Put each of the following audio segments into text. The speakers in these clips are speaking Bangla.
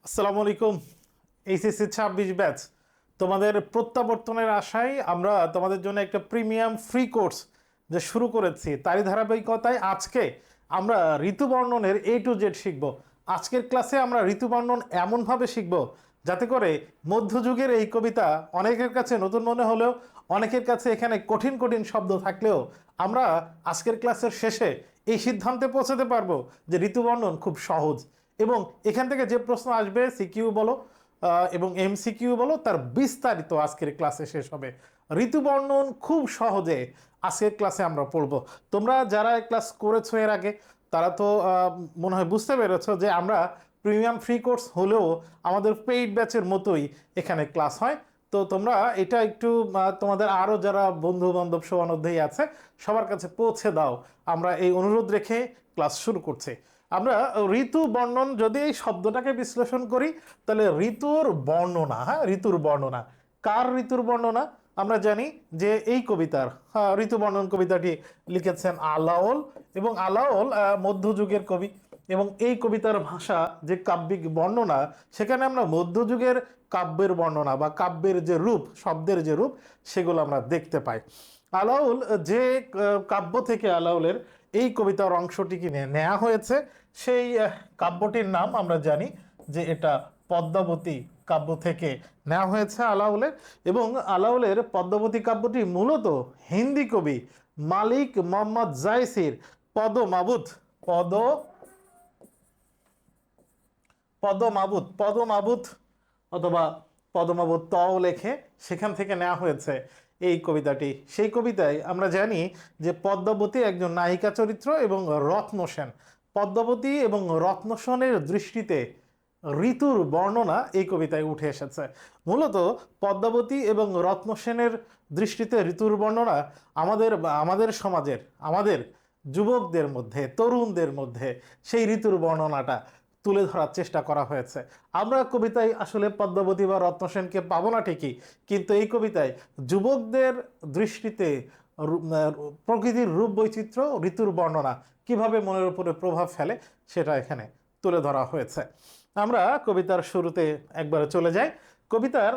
আসসালামু আলাইকুম। এইচএসসি 26 ব্যাচ তোমাদের প্রত্যাবর্তনের আশায় আমরা তোমাদের জন্য একটা প্রিমিয়াম ফ্রি কোর্স যে শুরু করেছি, তারই ধারাবাহিকতায় আজকে আমরা ঋতুবর্ণনের A to Z শিখব। আজকের ক্লাসে আমরা ঋতুবর্ণন এমনভাবে শিখব যাতে করে মধ্যযুগের এই কবিতা অনেকের কাছে নতুন মনে হলেও অনেকের কাছে এখানে কঠিন কঠিন শব্দ থাকলেও আমরা আজকের ক্লাসের শেষে এই সিদ্ধান্তে পৌঁছাতে পারবো যে ঋতুবর্ণন খুব সহজ এবং এখান থেকে যে প্রশ্ন আসবে সিকিউ বলো এবং এমসিকিউ বলো, তার বিস্তারিত আজকের ক্লাসে শেষ হবে। ঋতুবর্ণন খুব সহজে আজকের ক্লাসে আমরা পড়বো। তোমরা যারা ক্লাস করেছো এর আগে তারা তো মনে হয় বুঝতে পেরেছো যে আমরা প্রিমিয়াম ফ্রি কোর্স হলেও আমাদের পেইড ব্যাচের মতোই এখানে ক্লাস হয়। তো তোমরা এটা একটু তোমাদের আরও যারা বন্ধু বান্ধব শুভানুধ্যায়ী আছে সবার কাছে পৌঁছে দাও, আমরা এই অনুরোধ রেখে ক্লাস শুরু করছি। আমরা ঋতু বর্ণন যদি এই শব্দটাকে বিশ্লেষণ করি তাহলে ঋতুর বর্ণনা, হ্যাঁ ঋতুর বর্ণনা। কার ঋতুর বর্ণনা? আমরা জানি যে এই কবিতার ঋতু বর্ণন কবিতাটি লিখেছেন আলাওল, এবং আলাওল মধ্যযুগের কবি, এবং এই কবিতার ভাষা যে কাব্যিক বর্ণনা, সেখানে আমরা মধ্যযুগের কাব্যের বর্ণনা বা কাব্যের যে রূপ, শব্দের যে রূপ, সেগুলো আমরা দেখতে পাই। আলাউল যে কাব্য থেকে আলাউলের এই কবিতার অংশটিকে নেওয়া হয়েছে, সেই কাব্যটির নাম আমরা জানি যে এটা পদ্মাবতী কাব্য থেকে নেওয়া হয়েছে আলাউলের। এবং আলাউলের পদ্মাবতী কাব্যটি মূলত হিন্দি কবি মালিক মোহাম্মদ জায়সির পদমাবুত পদমাবুত অথবা পদমাবুত তও লেখে, সেখান থেকে নেওয়া হয়েছে এই কবিতাটি। সেই কবিতায় আমরা জানি যে পদ্মাবতী একজন নায়িকা চরিত্র এবং রত্নসেন, পদ্মাবতী এবং রত্নসেনের দৃষ্টিতে ঋতুর বর্ণনা এই কবিতায় উঠে এসেছে। মূলত পদ্মাবতী এবং রত্নসেনের দৃষ্টিতে ঋতুর বর্ণনা আমাদের সমাজের, আমাদের যুবকদের মধ্যে, তরুণদের মধ্যে সেই ঋতুর বর্ণনাটা তুলে ধরার চেষ্টা করা হয়েছে। আমরা কবিতায় আসলে পদ্মাবতী বা রত্নসেনকে পাবো না ঠিকই, কিন্তু এই কবিতায় যুবকদের দৃষ্টিতে প্রকৃতির রূপ বৈচিত্র্য, ঋতুর বর্ণনা কিভাবে মনের উপরে প্রভাব ফেলে সেটা এখানে তুলে ধরা হয়েছে। আমরা কবিতার শুরুতে একবারে চলে যাই। কবিতার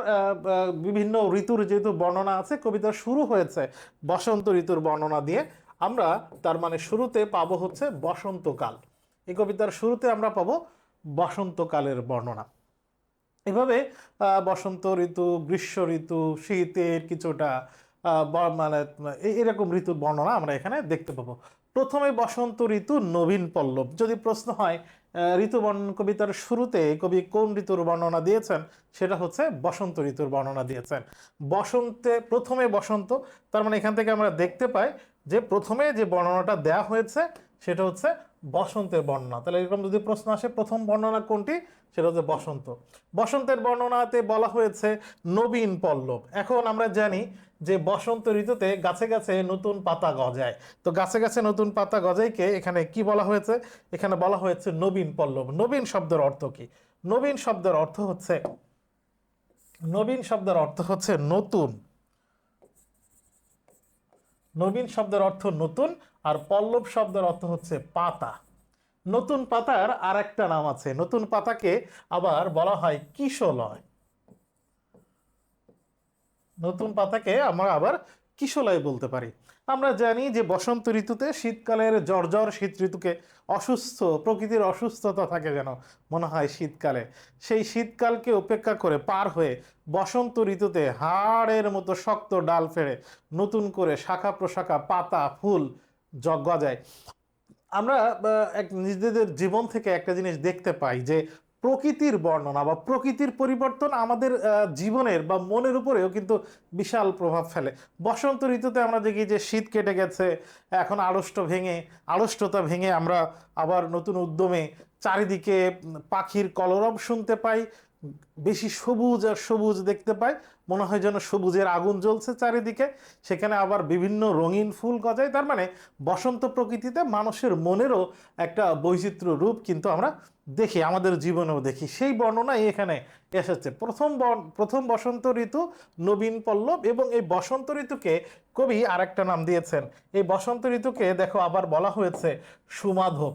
বিভিন্ন ঋতুর যেহেতু বর্ণনা আছে, কবিতার শুরু হয়েছে বসন্ত ঋতুর বর্ণনা দিয়ে। আমরা তার মানে শুরুতে পাবো হচ্ছে বসন্তকাল। এই কবিতার শুরুতে আমরা পাবো বসন্তকালের বর্ণনা। এভাবে বসন্ত ঋতু, গ্রীষ্ম ঋতু, শীতের কিছুটা মানে এরকম ঋতুর বর্ণনা আমরা এখানে দেখতে পাবো। প্রথমে বসন্ত ঋতু নবীন পল্লব। যদি প্রশ্ন হয় ঋতু বর্ণন কবিতার শুরুতে কবি কোন ঋতুর বর্ণনা দিয়েছেন, সেটা হচ্ছে বসন্ত ঋতুর বর্ণনা দিয়েছেন। প্রথমে বসন্ত, তার মানে এখান থেকে আমরা দেখতে পাই যে প্রথমে যে বর্ণনাটা দেয়া হয়েছে সেটা হচ্ছে বসন্তের বর্ণনা। তাহলে এরকম যদি প্রশ্ন আসে প্রথম বর্ণনা কোনটি, সেটা হচ্ছে বসন্ত। বসন্তের বর্ণনাতে বলা হয়েছে নবীন পল্লব। এখন আমরা জানি যে বসন্ত ঋতুতে গাছে গাছে নতুন পাতা গজায়। তো গাছে গাছে নতুন পাতা গজাইকে এখানে কি বলা হয়েছে? এখানে বলা হয়েছে নবীন পল্লব। নবীন শব্দের অর্থ কি? নবীন শব্দের অর্থ হচ্ছে নতুন। নবীন শব্দের অর্থ নতুন, আর পল্লব শব্দের অর্থ হচ্ছে পাতা। নতুন পাতার আর একটা নাম আছে, নতুন পাতাকে আবার বলা হয় কিশলয়। নতুন পাতাকে আমরা আবার কিশলয় বলতে পারি। আমরা জানি যে বসন্ত ঋতুতে শীতকালের জ্বর শীত ঋতুকে অসুস্থ, প্রকৃতির অসুস্থতা থাকে যেন মনে হয় শীতকালে। সেই শীতকালকে উপেক্ষা করে পার হয়ে বসন্ত ঋতুতে হাড়ের মতো শক্ত ডাল ফেড়ে নতুন করে শাখা প্রশাখা, পাতা, ফুল গজায়। আমরা নিজেদের জীবন থেকে একটা জিনিস দেখতে পাই যে প্রকৃতির বর্ণনা বা প্রকৃতির পরিবর্তন আমাদের জীবনের বা মনের উপরেও কিন্তু বিশাল প্রভাব ফেলে। বসন্ত ঋতুতে আমরা দেখি যে শীত কেটে গেছে, এখন আড়ষ্টতা ভেঙে আমরা আবার নতুন উদ্যমে চারিদিকে পাখির কলরব শুনতে পাই, বেশি সবুজ আর সবুজ দেখতে পাই, মনে হয় যেন সবুজের আগুন জ্বলছে চারিদিকে। সেখানে আবার বিভিন্ন রঙিন ফুল গজায়। তার মানে বসন্ত প্রকৃতিতে মানুষের মনেরও একটা বৈচিত্র্য রূপ কিন্তু আমরা দেখি, আমাদের জীবনেও দেখি। সেই বর্ণনাই এখানে এসেছে। প্রথম বসন্ত ঋতু নবীন পল্লব, এবং এই বসন্ত ঋতুকে কবি আরেকটা নাম দিয়েছেন। এই বসন্ত ঋতুকে দেখো আবার বলা হয়েছে সুমাধব।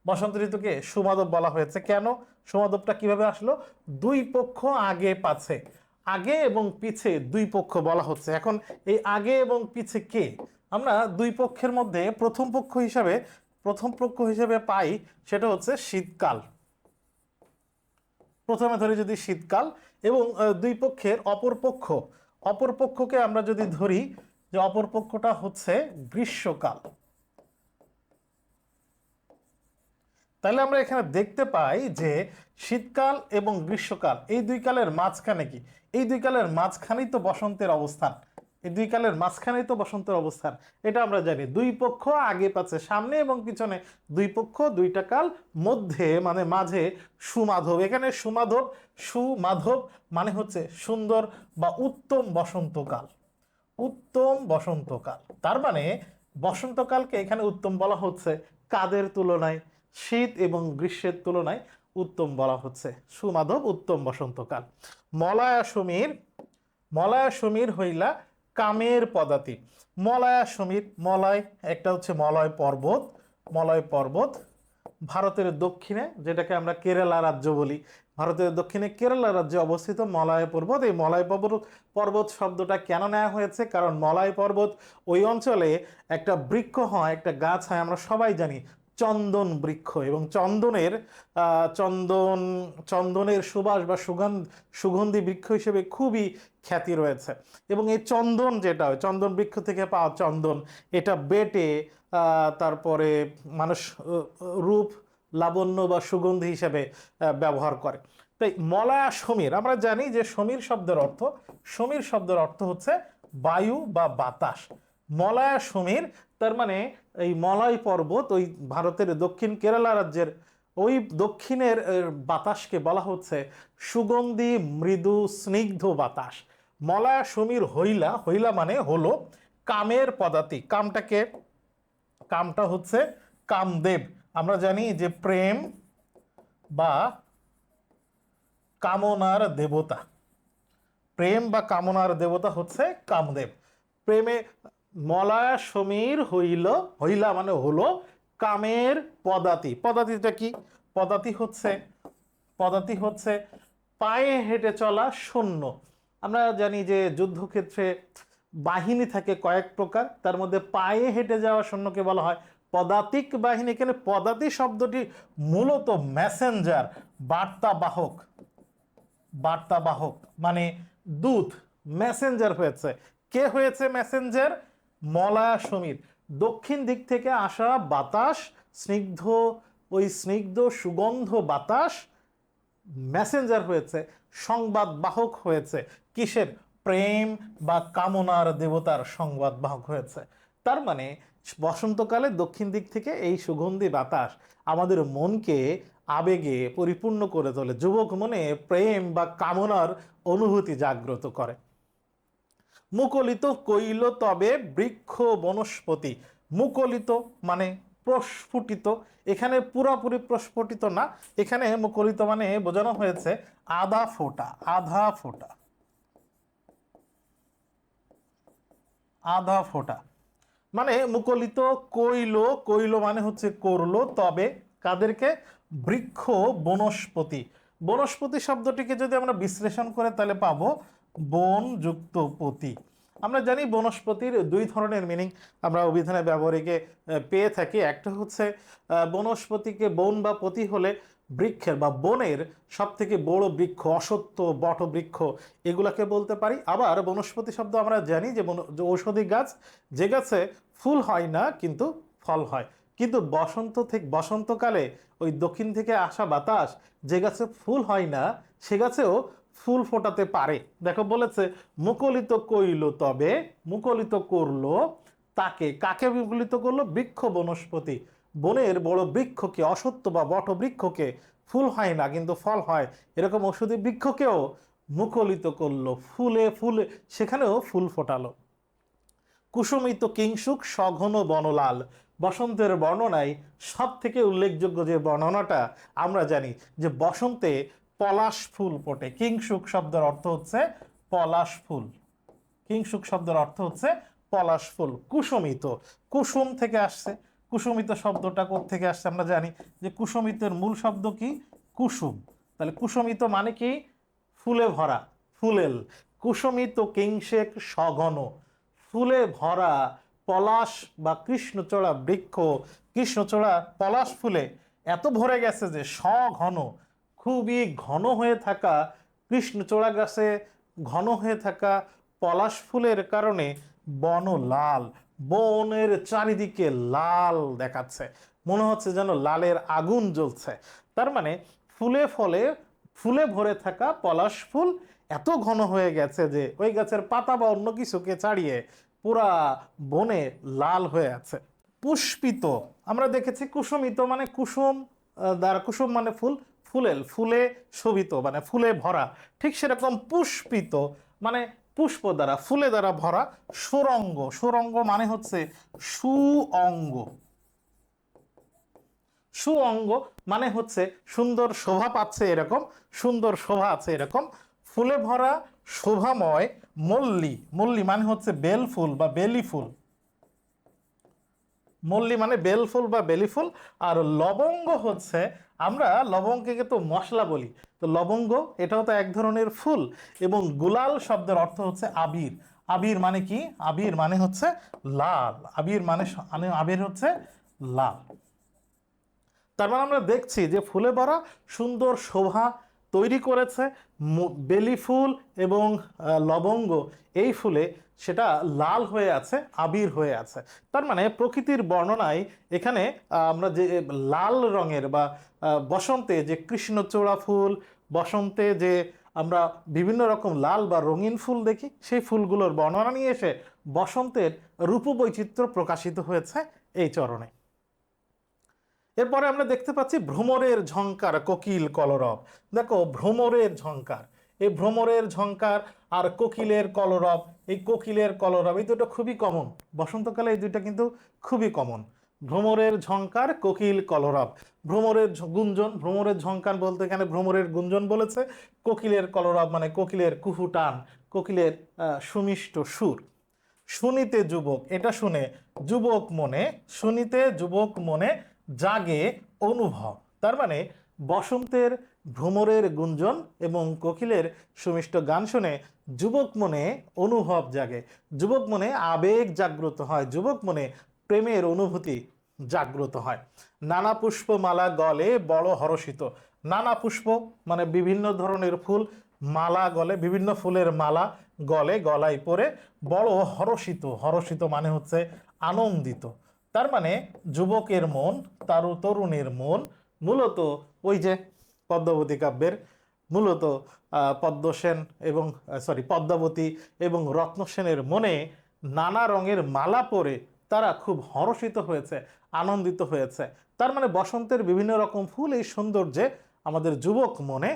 বসন্ত ঋতুকে সুমাদব বলা হয়েছে কেন? সুমাদবটা কিভাবে আসলো? দুই পক্ষ আগে পাছে, আগে এবং পিছে দুই পক্ষ বলা হচ্ছে। এখন এই আগে এবং পিছে কে? আমরা দুই পক্ষের মধ্যে প্রথম পক্ষ হিসেবে পাই সেটা হচ্ছে শীতকাল। প্রথমে ধরি যদি শীতকাল, এবং দুই পক্ষের অপর পক্ষকে আমরা যদি ধরি যে অপর পক্ষটা হচ্ছে গ্রীষ্মকাল। তাহলে আমরা এখানে দেখতে পাই যে শীতকাল এবং গ্রীষ্মকাল এই দুই কালের মাঝখানে কি? এই দুই কালের মাঝখানেই তো বসন্তের অবস্থান। এই দুই কালের মাঝখানেই তো বসন্তের অবস্থান, এটা আমরা জানি। দুই পক্ষ আগে পাচ্ছে, সামনে এবং পিছনে দুই পক্ষ, দুইটা কাল, মধ্যে মানে মাঝে সুমাধব। এখানে সুমাধব মানে হচ্ছে সুন্দর বা উত্তম বসন্তকাল। উত্তম বসন্তকাল, তার মানে বসন্তকালকে এখানে উত্তম বলা হচ্ছে কাদের তুলনায়? শীত এবং গ্রীষ্মের তুলনায় উত্তম বলা হচ্ছে। সুমাধব উত্তম বসন্তকাল। মলয়া সমীর হইলা কামের পদাতি। মলয় একটা হচ্ছে মলয় পর্বত ভারতের দক্ষিণে, যেটাকে আমরা কেরালা রাজ্য বলি, ভারতের দক্ষিণে কেরালা রাজ্যে অবস্থিত মলয় পর্বত। এই মলয় পর্বত শব্দটা কেন নেওয়া হয়েছে? কারণ মলয় পর্বত ওই অঞ্চলে একটা বৃক্ষ হয়, একটা গাছ হয়, আমরা সবাই জানি, চন্দন বৃক্ষ। এবং চন্দনের সুবাস বা সুগন্ধি বৃক্ষ হিসেবে খুবই খ্যাতি রয়েছে। এবং এই চন্দন যেটা হয়, চন্দন বৃক্ষ থেকে পাওয়া চন্দন, এটা বেটে তারপরে মানুষ রূপ লাবণ্য বা সুগন্ধি হিসেবে ব্যবহার করে। তাই মলয়া সমীর, আমরা জানি যে সমীর শব্দের অর্থ হচ্ছে বায়ু বা বাতাস। মলয়া সমীর, তার মানে এই মলয় পর্বত ওই ভারতের দক্ষিণ কেরালা রাজ্যের ওই দক্ষিণের বাতাসকে বলা হচ্ছে সুগন্ধি মৃদু স্নিগ্ধ বাতাস। মলয়া সমীর হইলা মানে হলো কামের পদাতি। কামটা হচ্ছে কামদেব। আমরা জানি যে প্রেম বা কামনার দেবতা হচ্ছে কামদেব। প্রেমে মলয়া সমীর হইলা মানে হলো কামের পদাতি। পদাতিটা কি? পদাতি হচ্ছে পায়ে হেঁটে চলা সৈন্য। আমরা জানি যে যুদ্ধক্ষেত্রে বাহিনী থাকে কয়েক প্রকার, তার মধ্যে পায়ে হেঁটে যাওয়া সৈন্যকে বলা হয় পদাতিক বাহিনী। এখানে পদাতি শব্দটি মূলত মেসেঞ্জার, বার্তাবাহক মানে দূত, মেসেঞ্জার হয়েছে। কে হয়েছে মেসেঞ্জার? মলয়া সমীর। দক্ষিণ দিক থেকে আসা বাতাস, স্নিগ্ধ সুগন্ধ বাতাস মেসেঞ্জার হয়েছে, সংবাদ বাহক হয়েছে। কিসের? প্রেম বা কামনার দেবতার সংবাদ বাহক হয়েছে। তার মানে বসন্তকালে দক্ষিণ দিক থেকে এই সুগন্ধি বাতাস আমাদের মনকে আবেগে পরিপূর্ণ করে তোলে, যুবক মনে প্রেম বা কামনার অনুভূতি জাগ্রত করে। মুকলিত কইল তবে বৃক্ষ বনস্পতি। মুকলিত মানে প্রস্ফুটিত, এখানে পুরোপুরি প্রস্ফুটিত না, এখানে মুকলিত মানে বোঝানো হয়েছে আধা ফোঁটা। মানে মুকলিত কইল মানে হচ্ছে করলো, তবে কাদেরকে? বৃক্ষ বনস্পতি। বনস্পতি শব্দটিকে যদি আমরা বিশ্লেষণ করে তাহলে পাবো বন যুক্ত পতি। আমরা জানি বনস্পতির দুই ধরনের মিনিং আমরা অভিধানে ব্যবহারিকে পেয়ে থাকি। একটা হচ্ছে বনস্পতিকে বন বা পতি হলে বৃক্ষের বা বনের সব থেকে বড় বৃক্ষ, অশ্বত্থ বটবৃক্ষ, এগুলাকে বলতে পারি। আবার বনস্পতি শব্দ আমরা জানি যে ঔষধি গাছ, যে গাছে ফুল হয় না কিন্তু ফল হয়। কিন্তু বসন্তকালে ওই দক্ষিণ থেকে আসা বাতাস যে গাছে ফুল হয় না সে গাছেও ফুল ফোটাতে পারে। দেখো বলেছে মুকলিত কইল তবে, মুকলিত করলো তাকে। কাকে মুকলিত করলো? বৃক্ষ বনস্পতি, বনের বড় বৃক্ষকে, অশ্বত্থ বা বটবৃক্ষকে, ফুল হয় না কিন্তু ফল হয় এরকম ঔষধি বৃক্ষকেও মুকলিত করলো, ফুলে সেখানেও ফুল ফোটালো। কুসুমিত কিংসুক সঘন বনলাল। বসন্তের বর্ণনায় সব থেকে উল্লেখযোগ্য যে বর্ণনাটা আমরা জানি যে বসন্তে পলাশ ফুল ফোটে। কিংসুক শব্দের অর্থ হচ্ছে পলাশ ফুল। কুসুমিত, কুসুম থেকে আসছে, কুসুমিত শব্দটা কোত্থেকে আসছে আমরা জানি যে কুসুমিতের মূল শব্দ কি কুসুম। তাহলে কুসুমিত মানে কি ফুলে ভরা, ফুলেল। কুসুমিত কিংশেক সঘন, ফুলে ভরা পলাশ বা কৃষ্ণচূড়া বৃক্ষ, কৃষ্ণচূড়া পলাশ ফুলে এত ভরে গেছে যে সঘন, খুবই ঘন হয়ে থাকা কৃষ্ণচূড়া গাছে ঘন হয়ে থাকা পলাশ ফুলের কারণে বন লাল, বনের চারিদিকে লাল দেখাচ্ছে, মনে হচ্ছে যেন লালের আগুন জ্বলছে। তার মানে ফুলে ফলে ফুলে ভরে থাকা পলাশ ফুল এত ঘন হয়ে গেছে যে ওই গাছের পাতা বা অন্য কিছুকে ছাড়িয়ে পুরা বনে লাল হয়ে আছে। পুষ্পিত আমরা দেখেছি, কুসুমিত মানে কুসুম দ্বারা, কুসুম মানে ফুল, ফুলেল ফুলে শোভিত মানে ফুলে ভরা। ঠিক সেরকম পুষ্পিত মানে পুষ্প দ্বারা, ফুলে দ্বারা ভরা। সুরঙ্গ, সুরঙ্গ মানে হচ্ছে সুঅঙ্গ, সুঅঙ্গ মানে হচ্ছে সুন্দর শোভা পাচ্ছে এরকম, সুন্দর শোভা আছে এরকম। ফুলে ভরা শোভাময় মল্লী, মল্লী মানে হচ্ছে বেল ফুল বা বেলি ফুল, মল্লী মানে বেল ফুল বা বেলি ফুল। আর লবঙ্গ হচ্ছে, আমরা লবঙ্গকে তো মশলা বলি, তো লবঙ্গ এটাও তো এক ধরনের ফুল। এবং গুলাল শব্দের অর্থ হচ্ছে আবির। আবির মানে কি? আবির মানে হচ্ছে লাল, আবির মানে আবির হচ্ছে লাল। তার মানে আমরা দেখছি যে ফুলে ভরা সুন্দর শোভা তৈরি করেছে বেলি ফুল এবং লবঙ্গ, এই ফুলে সেটা লাল হয়ে আছে, আবির হয়ে আছে। তার মানে প্রকৃতির বর্ণনায় এখানে আমরা যে লাল রঙের বা বসন্তে যে কৃষ্ণচূড়া ফুল, বসন্তে যে আমরা বিভিন্ন রকম লাল বা রঙিন ফুল দেখি, সেই ফুলগুলোর বর্ণনা নিয়ে এসে বসন্তের রূপবৈচিত্র্য প্রকাশিত হয়েছে এই চরণে। এরপরে আমরা দেখতে পাচ্ছি ভ্রমরের ঝংকার কোকিল কলরব। দেখো ভ্রমরের ঝংকার, এই ভ্রমরের ঝংকার আর কোকিলের কলরব, এই কোকিলের কলরব এই দুটো খুবই কমন, বসন্তকালে এই দুইটা কিন্তু খুবই কমন। ভ্রমরের ঝংকার, কোকিল কলরব। ভ্রমরের গুঞ্জন, ভ্রমরের ঝংকার বলতে এখানে ভ্রমরের গুঞ্জন বলেছে। কোকিলের কলরব মানে কোকিলের কুহুটান, কোকিলের সুমিষ্ট সুর। শুনিতে যুবক, এটা শুনে যুবক মনে, শুনিতে যুবক মনে জাগে অনুভব। তার মানে বসন্তের ভ্রমরের গুঞ্জন এবং কোকিলের সুমিষ্ট গান শুনে যুবক মনে অনুভব জাগে, যুবক মনে আবেগ জাগ্রত হয়, যুবক মনে প্রেমের অনুভূতি জাগ্রত হয়। নানা পুষ্পমালা গলে বড় হরষিত। নানা পুষ্প মানে বিভিন্ন ধরনের ফুল, মালা গলে, বিভিন্ন ফুলের মালা গলে, গলায় পরে বড় হরষিত, হরষিত মানে হচ্ছে আনন্দিত। তার মানে যুবকের মন, তরুণের মন মূলত ওই যে পদ্মাবতী কাব্যের মূলত পদ্মসেন এবং পদ্মাবতী এবং রত্নসেনের মনে নানা রঙের মালা পরে তারা খুব হর্ষিত হয়েছে, আনন্দিত হয়েছে। তার মানে বসন্তের বিভিন্ন রকম ফুল এই সৌন্দর্যে আমাদের যুবক মনে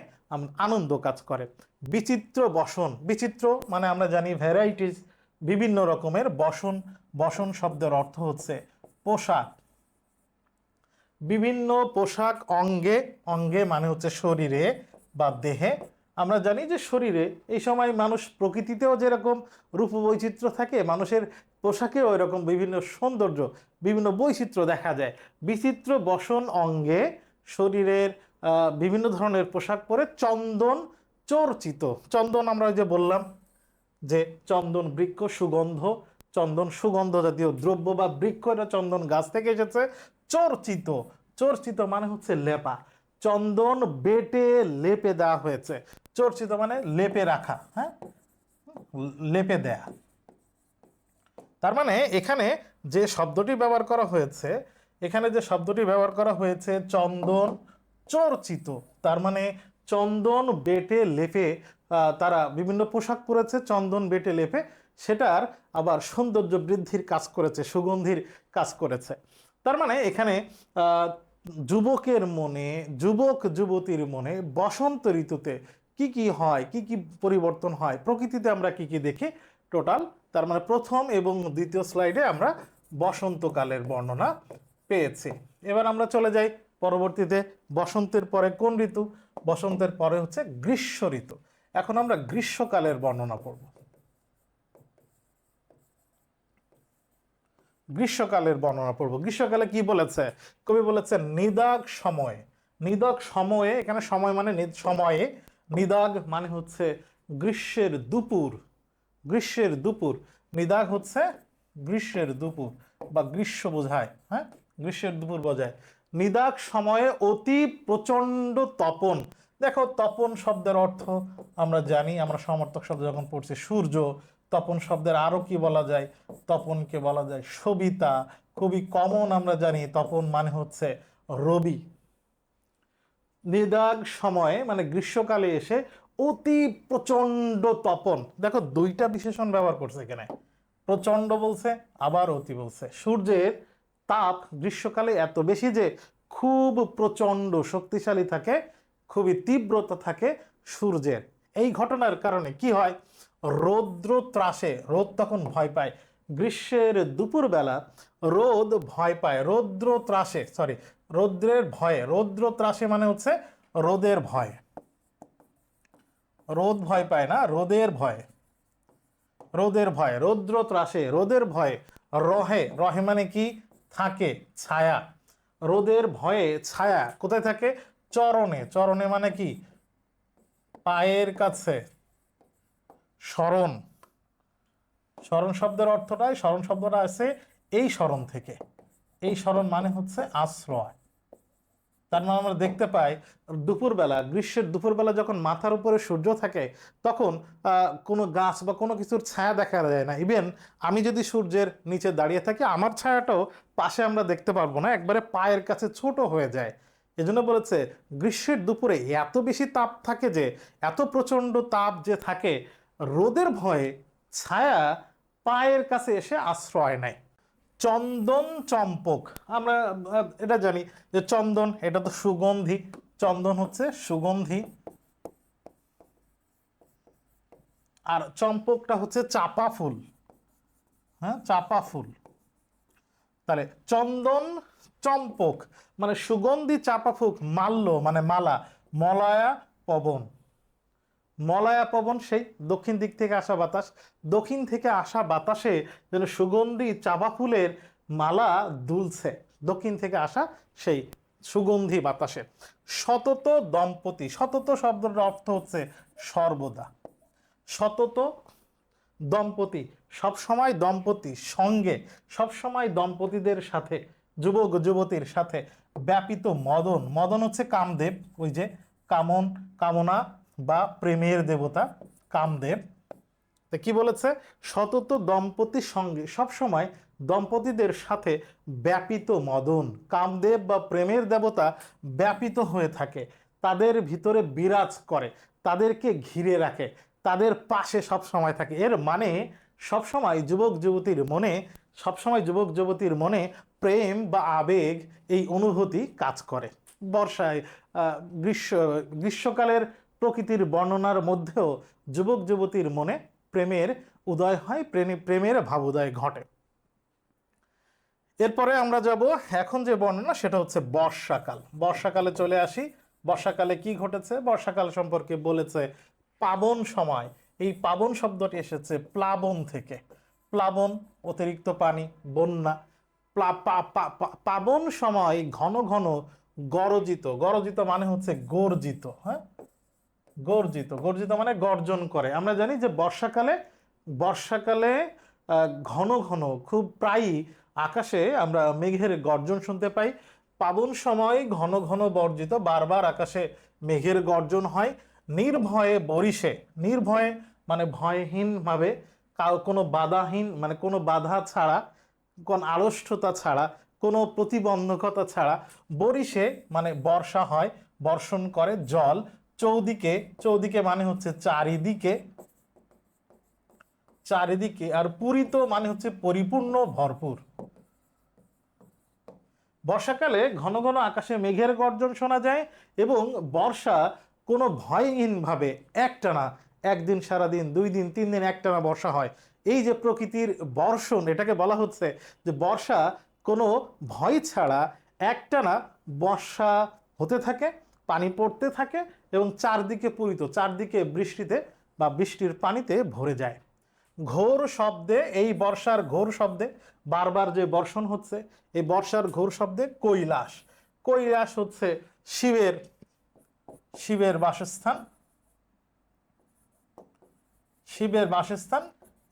আনন্দ কাজ করে। বিচিত্র বসন, বিচিত্র মানে আমরা জানি ভ্যারাইটিস, বিভিন্ন রকমের। বসন, বসন শব্দের অর্থ হচ্ছে পোশাক, বিভিন্ন পোশাক। অঙ্গে, অঙ্গে মানে হচ্ছে শরীরে বা দেহে। আমরা জানি যে শরীরে এই সময় মানুষ, প্রকৃতিতেও যেরকম রূপবৈচিত্র্য থাকে, মানুষের পোশাকেও এরকম বিভিন্ন সৌন্দর্য, বিভিন্ন বৈচিত্র্য দেখা যায়। বিচিত্র বসন অঙ্গে, শরীরের বিভিন্ন ধরনের পোশাক পরে চন্দন চর্চিত। চন্দন আমরা যে বললাম যে চন্দন বৃক্ষ, সুগন্ধ, চন্দন সুগন্ধ জাতীয় দ্রব্য বা বৃক্ষ, এটা চন্দন গাছ থেকে এসেছে। চর্চিত, চর্চিত মানে হচ্ছে লেপা, চন্দন বেটে লেপে দেওয়া হয়েছে। চর্চিত মানে লেপে রাখা, হ্যাঁ, লেপে দেয়া। তার মানে এখানে যে শব্দটি ব্যবহার করা হয়েছে, এখানে যে শব্দটি ব্যবহার করা হয়েছে চন্দন চর্চিত, তার মানে চন্দন বেটে লেপে তারা বিভিন্ন পোশাক পরেছে, চন্দন বেটে লেপে, সেটার আবার সৌন্দর্য বৃদ্ধির কাজ করেছে, সুগন্ধির কাজ করেছে। তার মানে এখানে যুবকের মনে, যুবক যুবতীর মনে বসন্ত ঋতুতে কি কি হয়, কি কি পরিবর্তন হয়, প্রকৃতিতে আমরা কি কি দেখি টোটাল। তার মানে প্রথম এবং দ্বিতীয় স্লাইডে আমরা বসন্তকালের বর্ণনা পেয়েছি। এবার আমরা চলে যাই পরবর্তীতে, বসন্তের পরে কোন ঋতু? বসন্তের পরে হচ্ছে গ্রীষ্ম ঋতু। এখন আমরা গ্রীষ্মকালের বর্ণনা পড়ব। গ্রীষ্মকালের বর্ণনা পড়বো। গ্রীষ্মকালে কি বলেছে? কবি বলেছে নিদাগ সময়ে। নিদাগ সময়ে, এখানে সময় মানে সময়ে, নিদাগ মানে হচ্ছে গ্রীষ্মের দুপুর। গ্রীষ্মের দুপুর, নিদাগ হচ্ছে গ্রীষ্মের দুপুর বা গ্রীষ্ম বোঝায়, হ্যাঁ, গ্রীষ্মের দুপুর বোঝায়। নিদাগ সময়ে অতি প্রচণ্ড তপন। দেখো, তপন শব্দের অর্থ আমরা জানি, আমরা সমর্থক শব্দ যখন পড়ছি সূর্য। তপন শব্দের আরো কি বলা যায়? তপনকে বলা যায় সবিতা। খুবই কমন আমরা জানি তপন মানে হচ্ছে রবি। নিদাগ সময়ে মানে গ্রীষ্মকালে এসে অতি প্রচণ্ড তপন। দেখো, দুইটা বিশেষণ ব্যবহার করছে এখানে, প্রচণ্ড বলছে আবার অতি বলছে। সূর্যের তাপ গ্রীষ্মকালে এত বেশি যে খুব প্রচণ্ড শক্তিশালী থাকে, খুবই তীব্রতা থাকে সূর্যের। এই ঘটনার কারণে কি হয়? রৌদ্র ত্রাসে, রোদ তখন ভয় পায়। গ্রীষ্মের দুপুরবেলা রোদ ভয় পায়, রৌদ্র ত্রাসে, সরি, রৌদ্রের ভয়ে। রৌদ্র ত্রাসে মানে হচ্ছে রোদের ভয়। রোদ ভয় পায় না, রোদের ভয়। রোদের ভয়, রৌদ্র ত্রাসে, রোদের ভয়ে। রহে, রহে মানে কি? থাকে, ছায়া। রোদের ভয়ে ছায়া কোথায় থাকে? চরণে। চরণে মানে কি? পায়ের কাছে। শরণ, শরণ শব্দের অর্থটাই, শরণ শব্দটা আছে এই শরণ থেকে। এই শরণ মানে হচ্ছে আশ্রয়। তার মানে আমরা দেখতে পাই দুপুরবেলা, গ্রীষ্মের দুপুরবেলা যখন মাথার উপরে সূর্য থাকে তখন কোনো গাছ বা কোনো কিছুর ছায়া দেখা যায় না। ইভেন আমি যদি সূর্যের নিচে দাঁড়িয়ে থাকি, আমার ছায়াটাও পাশে আমরা দেখতে পারবো না, একবারে পায়ের কাছে ছোট হয়ে যায়। এজন্য বলেছে গ্রীষ্মের দুপুরে এত বেশি তাপ থাকে যে, এত প্রচণ্ড তাপ যে থাকে, রোদের ভয়ে ছায়া পায়ের কাছে এসে আশ্রয় নেয়। চন্দন চম্পক, আমরা এটা জানি যে চন্দন এটা তো সুগন্ধি। চন্দন হচ্ছে সুগন্ধি, আর চম্পকটা হচ্ছে চাপা ফুল। হ্যাঁ, চাপা ফুল। তাহলে চন্দন চম্পক মানে সুগন্ধি, চাপা ফুল, মাল্য মানে মালা, মলয়া পবন। মলয়া পবন সেই দক্ষিণ দিক থেকে আসা বাতাস। দক্ষিণ থেকে আসা বাতাসে যেন সুগন্ধি চাপা ফুলের মালা দুলছে, দক্ষিণ থেকে আসা সেই সুগন্ধি বাতাসে। সতত দম্পতি, সতত শব্দের অর্থ হচ্ছে সর্বদা। সতত দম্পতি, সবসময় দম্পতি সঙ্গে, সবসময় দম্পতিদের সাথে, যুবক যুবতীর সাথে। ব্যাপিত মদন, মদন হচ্ছে কামদেব, ওই যে কামন, কামনা বা প্রেমের দেবতা কামদেব। তো কি বলেছে? সতত দম্পতির সঙ্গে, সবসময় দম্পতিদের সাথে ব্যাপিত মদন, কামদেব বা প্রেমের দেবতা ব্যাপিত হয়ে থাকে, তাদের ভিতরে বিরাজ করে, তাদেরকে ঘিরে রাখে, তাদের পাশে সব সময় থাকে। এর মানে সবসময় যুবক যুবতীর মনে, সবসময় যুবক যুবতীর মনে প্রেম বা আবেগ, এই অনুভূতি কাজ করে। বর্ষায় গ্রীষ্মকালের প্রকৃতির বর্ণনার মধ্যেও যুবক যুবতীর মনে প্রেমের উদয় হয়, প্রেমের ভাবোদয় ঘটে। এরপরে আমরা যাব, এখন যে বর্ণনা সেটা হচ্ছে বর্ষাকাল। বর্ষাকালে চলে আসি। বর্ষাকালে কি ঘটেছে? বর্ষাকাল সম্পর্কে বলেছে পাবন সময়। এই পাবন শব্দটি এসেছে প্লাবন থেকে। প্লাবন অতিরিক্ত পানি, বন্যা। পাবন সময় ঘন ঘন গরজিত, গরজিত মানে হচ্ছে গর্জিত। হ্যাঁ, গর্জিত, গর্জিত মানে গর্জন করে। আমরা জানি যে বর্ষাকালে, বর্ষাকালে ঘন ঘন, খুব প্রায়ই আকাশে আমরা মেঘের গর্জন শুনতে পাই। পাবন সময় ঘন ঘন বর্জিত, বারবার আকাশে মেঘের গর্জন হয়। নির্ভয়ে বরিশে, নির্ভয়ে মানে ভয়হীনভাবে, কোনো বাধাহীন মানে কোনো বাধা ছাড়া, কোন আড়ষ্টতা ছাড়া, কোনো প্রতিবন্ধকতা ছাড়া, বরিশে মানে বর্ষা হয়, বর্ষণ করে জল। চৌদিকে, চৌদিকে মানে হচ্ছে চারিদিকে, চারিদিকে। আর পূরিত মানে হচ্ছে পরিপূর্ণ, ভরপুর। বর্ষাকালে ঘন ঘন আকাশে মেঘের গর্জন শোনা যায় এবং বর্ষা কোনো ভয়হীনভাবে একটানা, একদিন সারাদিন, 2 দিন 3 দিন একটানা বর্ষা হয়। এই যে প্রকৃতির বর্ষণ, এটাকে বলা হচ্ছে যে বর্ষা কোনো ভয় ছাড়া একটানা বর্ষা হতে থাকে, পানি পড়তে থাকে এবং চারদিকে পূরিত, চারদিকে বৃষ্টিতে বা বৃষ্টির পানিতে ভরে যায়। ঘোর শব্দে, এই বর্ষার ঘোর শব্দে বারবার যে বর্ষণ হচ্ছে, এই বর্ষার ঘোর শব্দে কৈলাস, কৈলাস হচ্ছে শিবের শিবের বাসস্থান, শিবের বাসস্থান।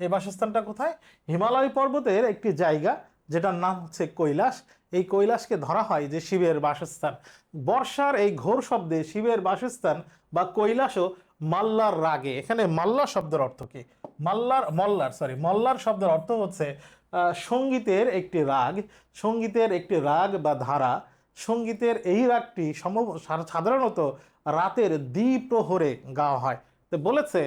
এই বাসস্থানটা কোথায়? হিমালয় পর্বতের একটি জায়গা যেটার নাম হচ্ছে কৈলাস। এই কৈলাসকে ধরা হয় যে শিবের বাসস্থান। বর্ষার এই ঘোর শব্দে শিবের বাসস্থান বা কৈলাসও মাল্লার রাগে। এখানে মাল্লা শব্দের অর্থ কি? মল্লার শব্দের অর্থ হচ্ছে সঙ্গীতের একটি রাগ, সঙ্গীতের একটি রাগ বা ধারা। সঙ্গীতের এই রাগটি সাধারণত রাতের দ্বিপ্রহরে গাওয়া হয়। তো বলেছে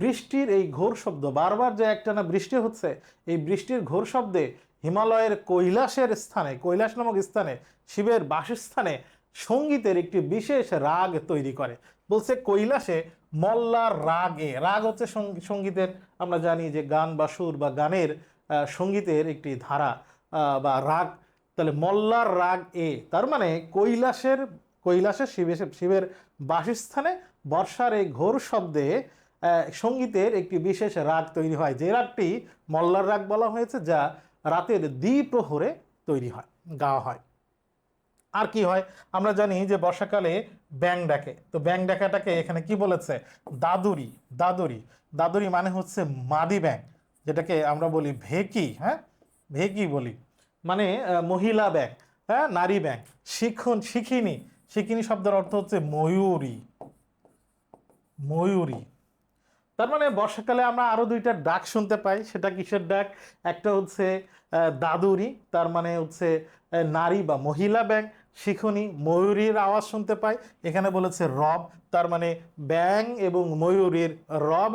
বৃষ্টির এই ঘোর শব্দ, বারবার যে একটানা বৃষ্টি হচ্ছে, এই বৃষ্টির ঘোর শব্দে হিমালয়ের কৈলাসের স্থানে, কৈলাস নামক স্থানে, শিবের বাসস্থানে সঙ্গীতের একটি বিশেষ রাগ তৈরি করে। বলছে কৈলাসে মল্লার রাগে, রাগ হচ্ছে সঙ্গীতের, আমরা জানি যে গান বা সুর বা গানের সঙ্গীতের একটি ধারা বা রাগ। তাহলে মল্লার রাগ এ, তার মানে কৈলাসের শিবের বাসস্থানে বর্ষার এই ঘোর শব্দে সঙ্গীতের একটি বিশেষ রাগ তৈরি হয়, যে রাগটি মল্লার রাগ বলা হয়েছে, যা রাতের দ্বিপ্রহরে তৈরি হয়, গাওয়া হয়। আর কি হয়? আমরা জানি যে বর্ষাকালে ব্যাং ডাকে। তো ব্যাং ডাকাটাকে এখানে কি বলেছে? দাদুরি। দাদুরি, দাদুরি মানে হচ্ছে মাদি ব্যাং, যেটাকে আমরা বলি ভেকি। হ্যাঁ, ভেকি বলি, মানে মহিলা ব্যাং, হ্যাঁ, নারী ব্যাং। শিখিনি, শিখিনি শব্দের অর্থ হচ্ছে ময়ূরী, ময়ূরী। তার মানে বর্ষাকালে আমরা আরো দুইটা ডাক শুনতে পাই। সেটা কিসের ডাক? একটা হচ্ছে দাদুরি, তার মানে হচ্ছে নারী বা মহিলা ব্যাং। শিখনি, ময়ূরীর আওয়াজ শুনতে পাই। এখানে বলেছে রব, তার মানে ব্যাং এবং ময়ূরীর রব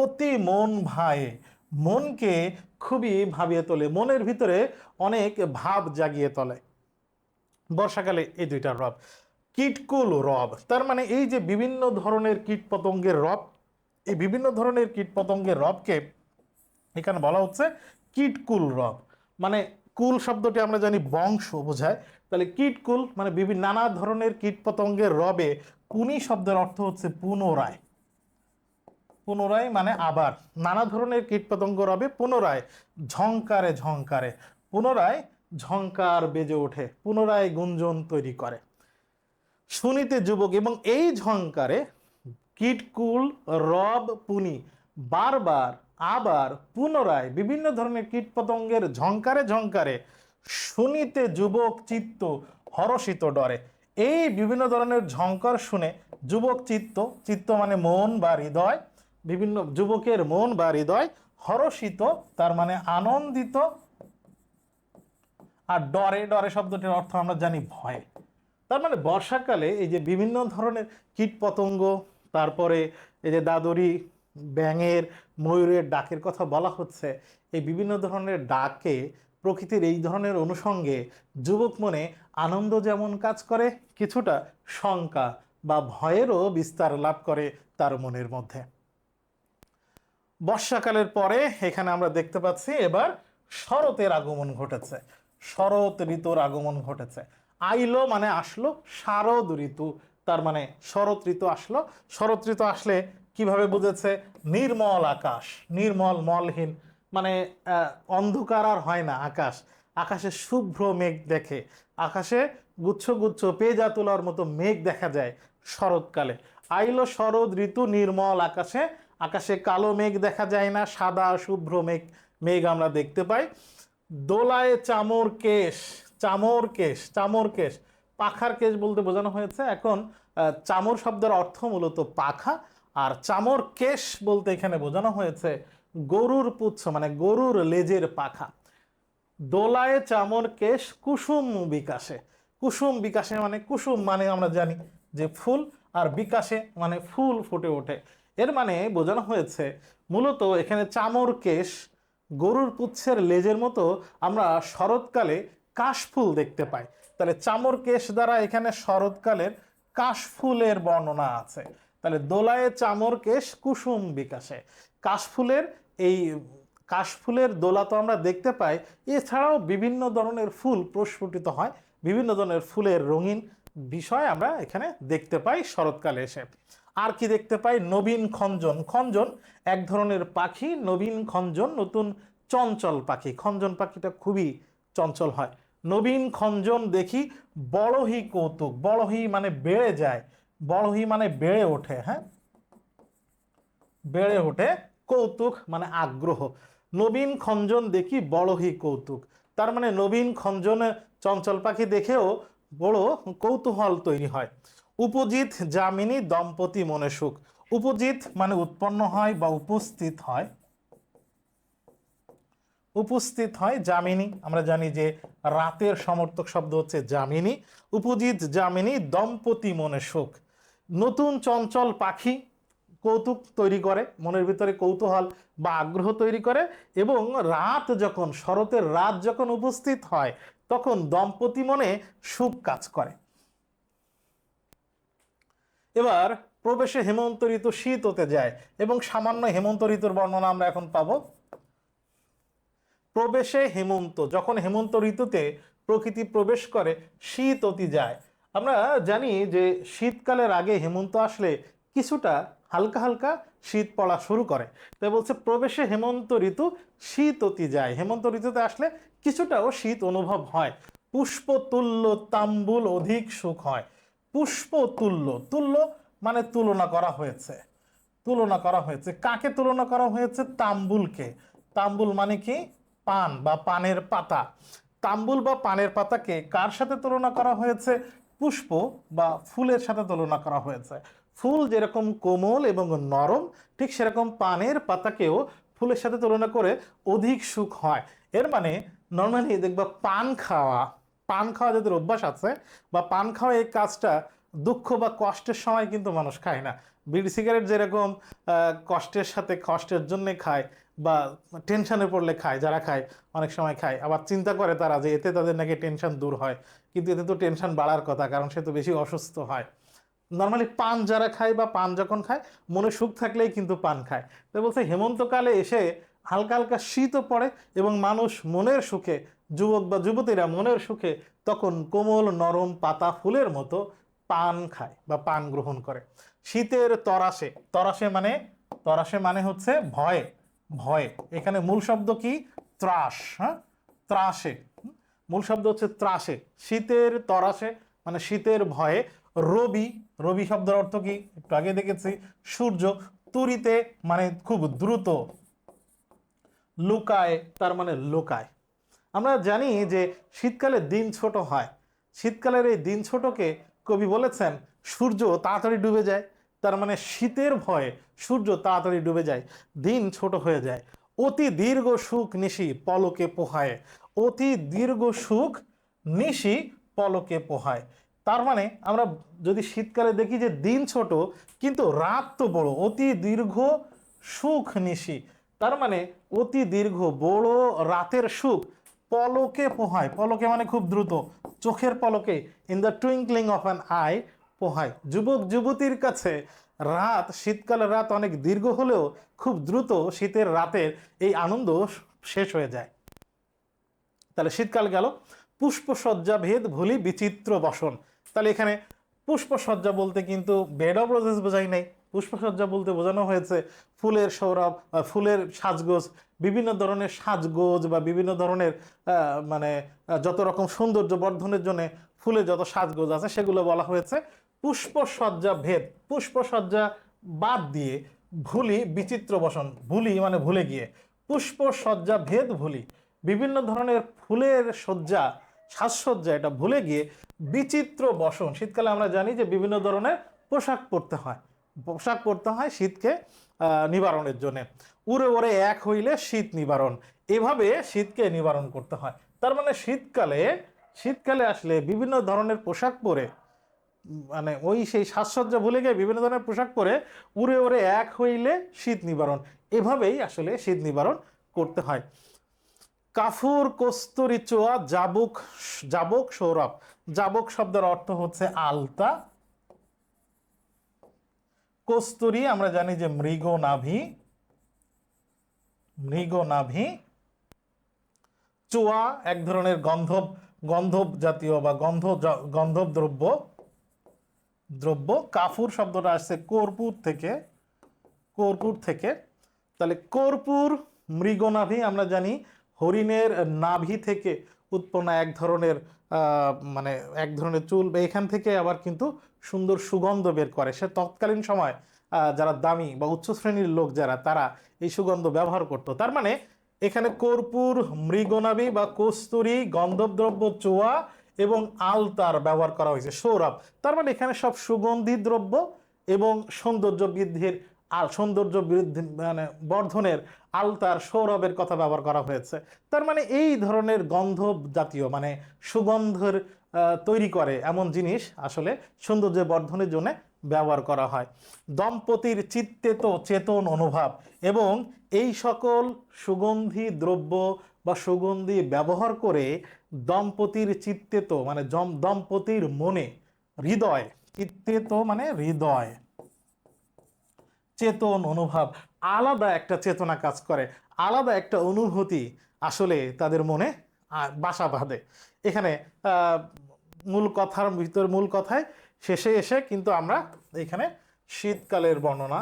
অতি মন ভায়ে, মনকে খুবই ভাবিয়ে তোলে, মনের ভিতরে অনেক ভাব জাগিয়ে তোলে বর্ষাকালে এই দুইটা রব। কীটকুল রব, তার মানে এই যে বিভিন্ন ধরনের কীট পতঙ্গের রব, এই বিভিন্ন ধরনের কীট পতঙ্গের রবকে এখানে বলা হচ্ছে কীটকুল রব। মানে কুল শব্দটি আমরা জানি বংশ বোঝায়, তাহলে কীটকুল মানে বিভিন্ন নানা ধরনের কীট পতঙ্গের রবে কুনি শব্দের অর্থ হচ্ছে পুনরায়। পুনরায় মানে আবার, নানা ধরনের কীট পতঙ্গ রবে পুনরায় ঝংকারে ঝংকারে, পুনরায় ঝংকার বেজে ওঠে, পুনরায় গুঞ্জন তৈরি করে। শুনিতে যুবক, এবং এই ঝংকারে কীটকুল রব পুনি বারবার আবার পুনরায় বিভিন্ন ধরনের কীটপতঙ্গের ঝংকারে ঝংকারে শুনিতে যুবক চিত্ত হরষিত ডরে। এই বিভিন্ন ধরনের ঝংকার শুনে যুবক চিত্ত, চিত্ত মানে মন বা হৃদয়, বিভিন্ন যুবকের মন বা হৃদয় হরষিত, তার মানে আনন্দিত। আর ডরে, ডরে শব্দটির অর্থ আমরা জানি ভয়। তার মানে বর্ষাকালে এই যে বিভিন্ন ধরনের কীট পতঙ্গ, তারপরে এই যে দাদুরি, ব্যাঙের, ময়ূরের ডাকের কথা বলা হচ্ছে, এই বিভিন্ন ধরনের ডাকে প্রকৃতির এই ধরনের অনুষঙ্গে যুবক মনে আনন্দ যেমন কাজ করে, কিছুটা শঙ্কা বা ভয়েরও বিস্তার লাভ করে তার মনের মধ্যে। বর্ষাকালের পরে এখানে আমরা দেখতে পাচ্ছি এবার শরতের আগমন ঘটেছে, শরৎ ঋতুর আগমন ঘটেছে। আইলো মানে আসলো, শারদ ঋতু, তার মানে শরৎ ঋতু আসলো। শরৎ ঋতু আসলে কিভাবে বুঝেছে? নির্মল আকাশ, নির্মল মলহীন, মানে অন্ধকার আর হয় না আকাশ, আকাশে শুভ্র মেঘ দেখে, আকাশে গুচ্ছ গুচ্ছ পেজা তোলার মতো মেঘ দেখা যায় শরৎকালে। আইলো শরৎ ঋতু, নির্মল আকাশে, আকাশে কালো মেঘ দেখা যায় না, সাদা শুভ্র মেঘ মেঘ আমরা দেখতে পাই। দোলায় চামর কেশ, চামর কেশ, চামর কেশ, পাখার কেশ বলতে বোঝানো হয়েছে। এখন চামর শব্দের অর্থ মূলত পাখা, আর চামর কেশ বলতে এখানে বোঝানো হয়েছে গরুর পুচ্ছ, মানে গরুর লেজের পাখা। দোলায় চামর কেশ কুসুম বিকাশে, কুসুম বিকাশে মানে কুসুম মানে আমরা জানি যে ফুল, আর বিকাশে মানে ফুল ফুটে ওঠে। এর মানে বোঝানো হয়েছে মূলত এখানে চামর কেশ, গরুর পুচ্ছের লেজের মতো আমরা শরৎকালে কাশফুল দেখতে পাই। তাহলে চামর কেশ দ্বারা এখানে শরৎকালের কাশফুলের বর্ণনা আছে। তাহলে দোলায় চামর কেশ কুসুম বিকাশে, কাশফুলের এই কাশফুলের দোলা তো আমরা দেখতে পাই, এছাড়াও বিভিন্ন ধরনের ফুল প্রস্ফুটিত হয়, বিভিন্ন ধরনের ফুলের রঙিন বিষয় আমরা এখানে দেখতে পাই শরৎকালে এসে। আর কি দেখতে পাই? নবীন খঞ্জন। খঞ্জন এক ধরনের পাখি, নবীন খঞ্জন নতুন চঞ্চল পাখি। খঞ্জন পাখিটা খুবই চঞ্চল হয়। নবীন খঞ্জন দেখি বড়হি কৌতুক। বড়হি মানে বেড়ে যায়, বড়হি মানে বেড়ে ওঠে। হ্যাঁ, বেড়ে ওঠে। কৌতুক মানে আগ্রহ। নবীন খঞ্জন দেখি বড়হি কৌতুক, তার মানে নবীন খঞ্জনে চঞ্চল পাখি দেখেও বড় কৌতূহল তৈরি হয়। উপজিত যামিনী দম্পতি মনে সুখ। উপজিত মানে উৎপন্ন হয় বা উপস্থিত হয়, উপস্থিত হয় যামিনী। আমরা জানি যে রাতের সমর্থক শব্দ হচ্ছে যামিনী। উপজিত যামিনী দম্পতি মনে সুখ। নতুন চঞ্চল পাখি কৌতুক তৈরি করে, মনের ভিতরে কৌতূহল বা আগ্রহ তৈরি করে, এবং রাত যখন, শরতের রাত যখন উপস্থিত হয় তখন দম্পতি মনে সুখ কাজ করে। এবার প্রবেশে হেমন্ত ঋতু শীত হতে যায়, এবং সামান্য হেমন্ত ঋতুর বর্ণনা আমরা এখন পাবো। প্রবেশে হেমন্ত, যখন হেমন্ত ঋতুতে প্রকৃতি প্রবেশ করে শীত অতি যায়। আমরা জানি যে শীতকালের আগে হেমন্ত আসলে কিছুটা হালকা হালকা শীত পড়া শুরু করে। তাই বলছে প্রবেশে হেমন্ত ঋতু শীত অতি যায়। হেমন্ত ঋতুতে আসলে কিছুটাও শীত অনুভব হয়। পুষ্প তুল্য তাম্বুল অধিক সুখ হয়। পুষ্প তুল্য, তুল্য মানে তুলনা করা হয়েছে। তুলনা করা হয়েছে কাকে? তুলনা করা হয়েছে তাম্বুলকে। তাম্বুল মানে কি? পান বা পানের পাতা। তাম্বুল বা পানের পাতাকে কার সাথে তুলনা করা হয়েছে? পুষ্প বা ফুলের সাথে তুলনা করা হয়েছে। ফুল যেরকম কোমল এবং নরম, ঠিক সেরকম পানের পাতাকেও ফুলের সাথে তুলনা করে অধিক সুখ হয়। এর মানে নর্মালি দেখবা পান খাওয়া, পান খাওয়া যাদের অভ্যাস আছে, বা পান খাওয়া এই কাজটা দুঃখ বা কষ্টের সময় কিন্তু মানুষ খায় না। বিড়ি সিগারেট যেরকম কষ্টের সাথে, কষ্টের জন্য খায় বা টেনশনে পড়লে খায়, যারা খায় অনেক সময় খায়, আবার চিন্তা করে তারা যে এতে তাদের নাকি টেনশন দূর হয়, কিন্তু এতে তো টেনশন বাড়ার কথা, কারণ সে তো বেশি অসুস্থ হয়। নর্মালি পান যারা খায় বা পান যখন খায় মনে সুখ থাকলেই কিন্তু পান খায়। তো বলছে হেমন্তকালে এসে হালকা হালকা শীতও পড়ে এবং মানুষ মনের সুখে, যুবক বা যুবতীরা মনের সুখে তখন কোমল নরম পাতা ফুলের মতো পান খায় বা পান গ্রহণ করে। শীতের তরাসে, তরাসে মানে, তরাসে মানে হচ্ছে ভয়ে, ভয়ে। এখানে মূল শব্দ কি? ত্রাস। হ্যাঁ, ত্রাসে, মূল শব্দ হচ্ছে ত্রাসে। শীতের তরাসে মানে শীতের ভয়ে। রবি, রবি শব্দের অর্থ কি? একটু আগে দেখেছি, সূর্য। তুরিতে মানে খুব দ্রুত। লুকায় তার মানে লুকায়। আমরা জানি যে শীতকালে দিন ছোট হয়। শীতকালের এই দিন ছোটকে কবি বলেছেন সূর্য তাড়াতাড়ি ডুবে যায়। তার মানে শীতের ভয়ে সূর্য তাড়াতাড়ি ডুবে যায়, দিন ছোট হয়ে যায়। অতি দীর্ঘ সুখ নিশি পলকে পোহায়। অতি দীর্ঘ সুখ নিশি পলকে পোহায়। তার মানে আমরা যদি শীতকালে দেখি যে দিন ছোট কিন্তু রাত তো বড়, অতি দীর্ঘ সুখ নিশি, তার মানে অতি দীর্ঘ বড় রাতের সুখ পলকে পোহায়। পলকে মানে খুব দ্রুত, চোখের পলকে, in the twinkling of an eye পোহায়। যুবক যুবতীর কাছে রাত, শীতকালের রাত অনেক দীর্ঘ হলেও খুব দ্রুত শীতের রাতের এই আনন্দ শেষ হয়ে যায়। তাহলে শীতকাল গেল। পুষ্পসজ্জা ভেদ ভুলি বিচিত্র বসন। তাহলে এখানে পুষ্পসজ্জা বলতে কিন্তু বেড অফ রোজেস বোঝাই নাই। পুষ্পসজ্জা বলতে বোঝানো হয়েছে ফুলের সৌরভ, ফুলের সাজগোজ, বিভিন্ন ধরনের সাজগোজ বা বিভিন্ন ধরনের মানে যত রকম সৌন্দর্য বর্ধনের জন্য ফুলের যত সাজগোজ আছে সেগুলো বলা হয়েছে পুষ্পসজ্জা ভেদ। পুষ্পসজ্জা বাদ দিয়ে ভুলি বিচিত্র বসন, ভুলি মানে ভুলে গিয়ে, পুষ্পসজ্জা ভেদ ভুলি, বিভিন্ন ধরনের ফুলের সজ্জা, সাজসজ্জা, এটা ভুলে গিয়ে বিচিত্র বসন। শীতকালে আমরা জানি যে বিভিন্ন ধরনের পোশাক পরতে হয়, পোশাক পরতে হয় শীতকে নিবারণের জন্য। উড়ে ওরে এক হইলে শীত নিবারণ, এভাবে শীতকে নিবারণ করতে হয়। তার মানে শীতকালে, শীতকালে আসলে বিভিন্ন ধরনের পোশাক পরে, মানে ওই সেই সাজসজ্জা ভুলে গিয়ে বিভিন্ন ধরনের পোশাক পরে উড়ে ওরে এক হইলে শীত নিবারণ, এভাবেই আসলে শীত নিবারণ করতে হয়। কাফুর কস্তুরি চোয়া জাবুক, জাবক সৌরভ। জাবক শব্দের অর্থ হচ্ছে আলতা। কস্তুরি আমরা জানি যে মৃগ নাভি, মৃগ নাভি। চোয়া এক ধরনের গন্ধব, গন্ধব জাতীয় বা গন্ধব দ্রব্য, দ্রব্য। কাফুর শব্দটা আসছে কর্পূর থেকে, কর্পূর থেকে। তাহলে কর্পূর মৃগনাভি, আমরা জানি হরিণের নাভি থেকে উৎপন্ন এক ধরনের মানে এক ধরনের চুল, এখান থেকে আবার কিন্তু সুন্দর সুগন্ধ বের করে। সে তৎকালীন সময় যারা দামি বা উচ্চ শ্রেণীর লোক যারা, তারা এই সুগন্ধ ব্যবহার করত। তার মানে এখানে কর্পূর, মৃগনাভি বা কস্তুরী, গন্ধদ্রব্য, চোয়া এবং আলতার ব্যবহার করা হয়েছে, সৌরভ। তার মানে এখানে সব সুগন্ধি দ্রব্য এবং সৌন্দর্য বৃদ্ধির সৌন্দর্য বৃদ্ধি মানে বর্ধনের আলতার, সৌরভের কথা ব্যবহার করা হয়েছে। তার মানে এই ধরনের গন্ধ জাতীয় মানে সুগন্ধের তৈরি করে এমন জিনিস আসলে সৌন্দর্য বর্ধনের জন্য ব্যবহার করা হয়। দম্পতির চিত্তে তো চেতন অনুভব, এবং এই সকল সুগন্ধি দ্রব্য বা সুগন্ধি ব্যবহার করে দম্পতির চিত্তে তো মানে দম্পতির মনে, হৃদয়, চিত্তে তো মানে হৃদয়, চেতন অনুভব, আলাদা একটা চেতনা কাজ করে, আলাদা একটা অনুভূতি আসলে তাদের মনে বাসা বাঁধে। এখানে মূল কথার ভিতর, মূল কথায় শেষে এসে কিন্তু আমরা এখানে শীতকালের বর্ণনা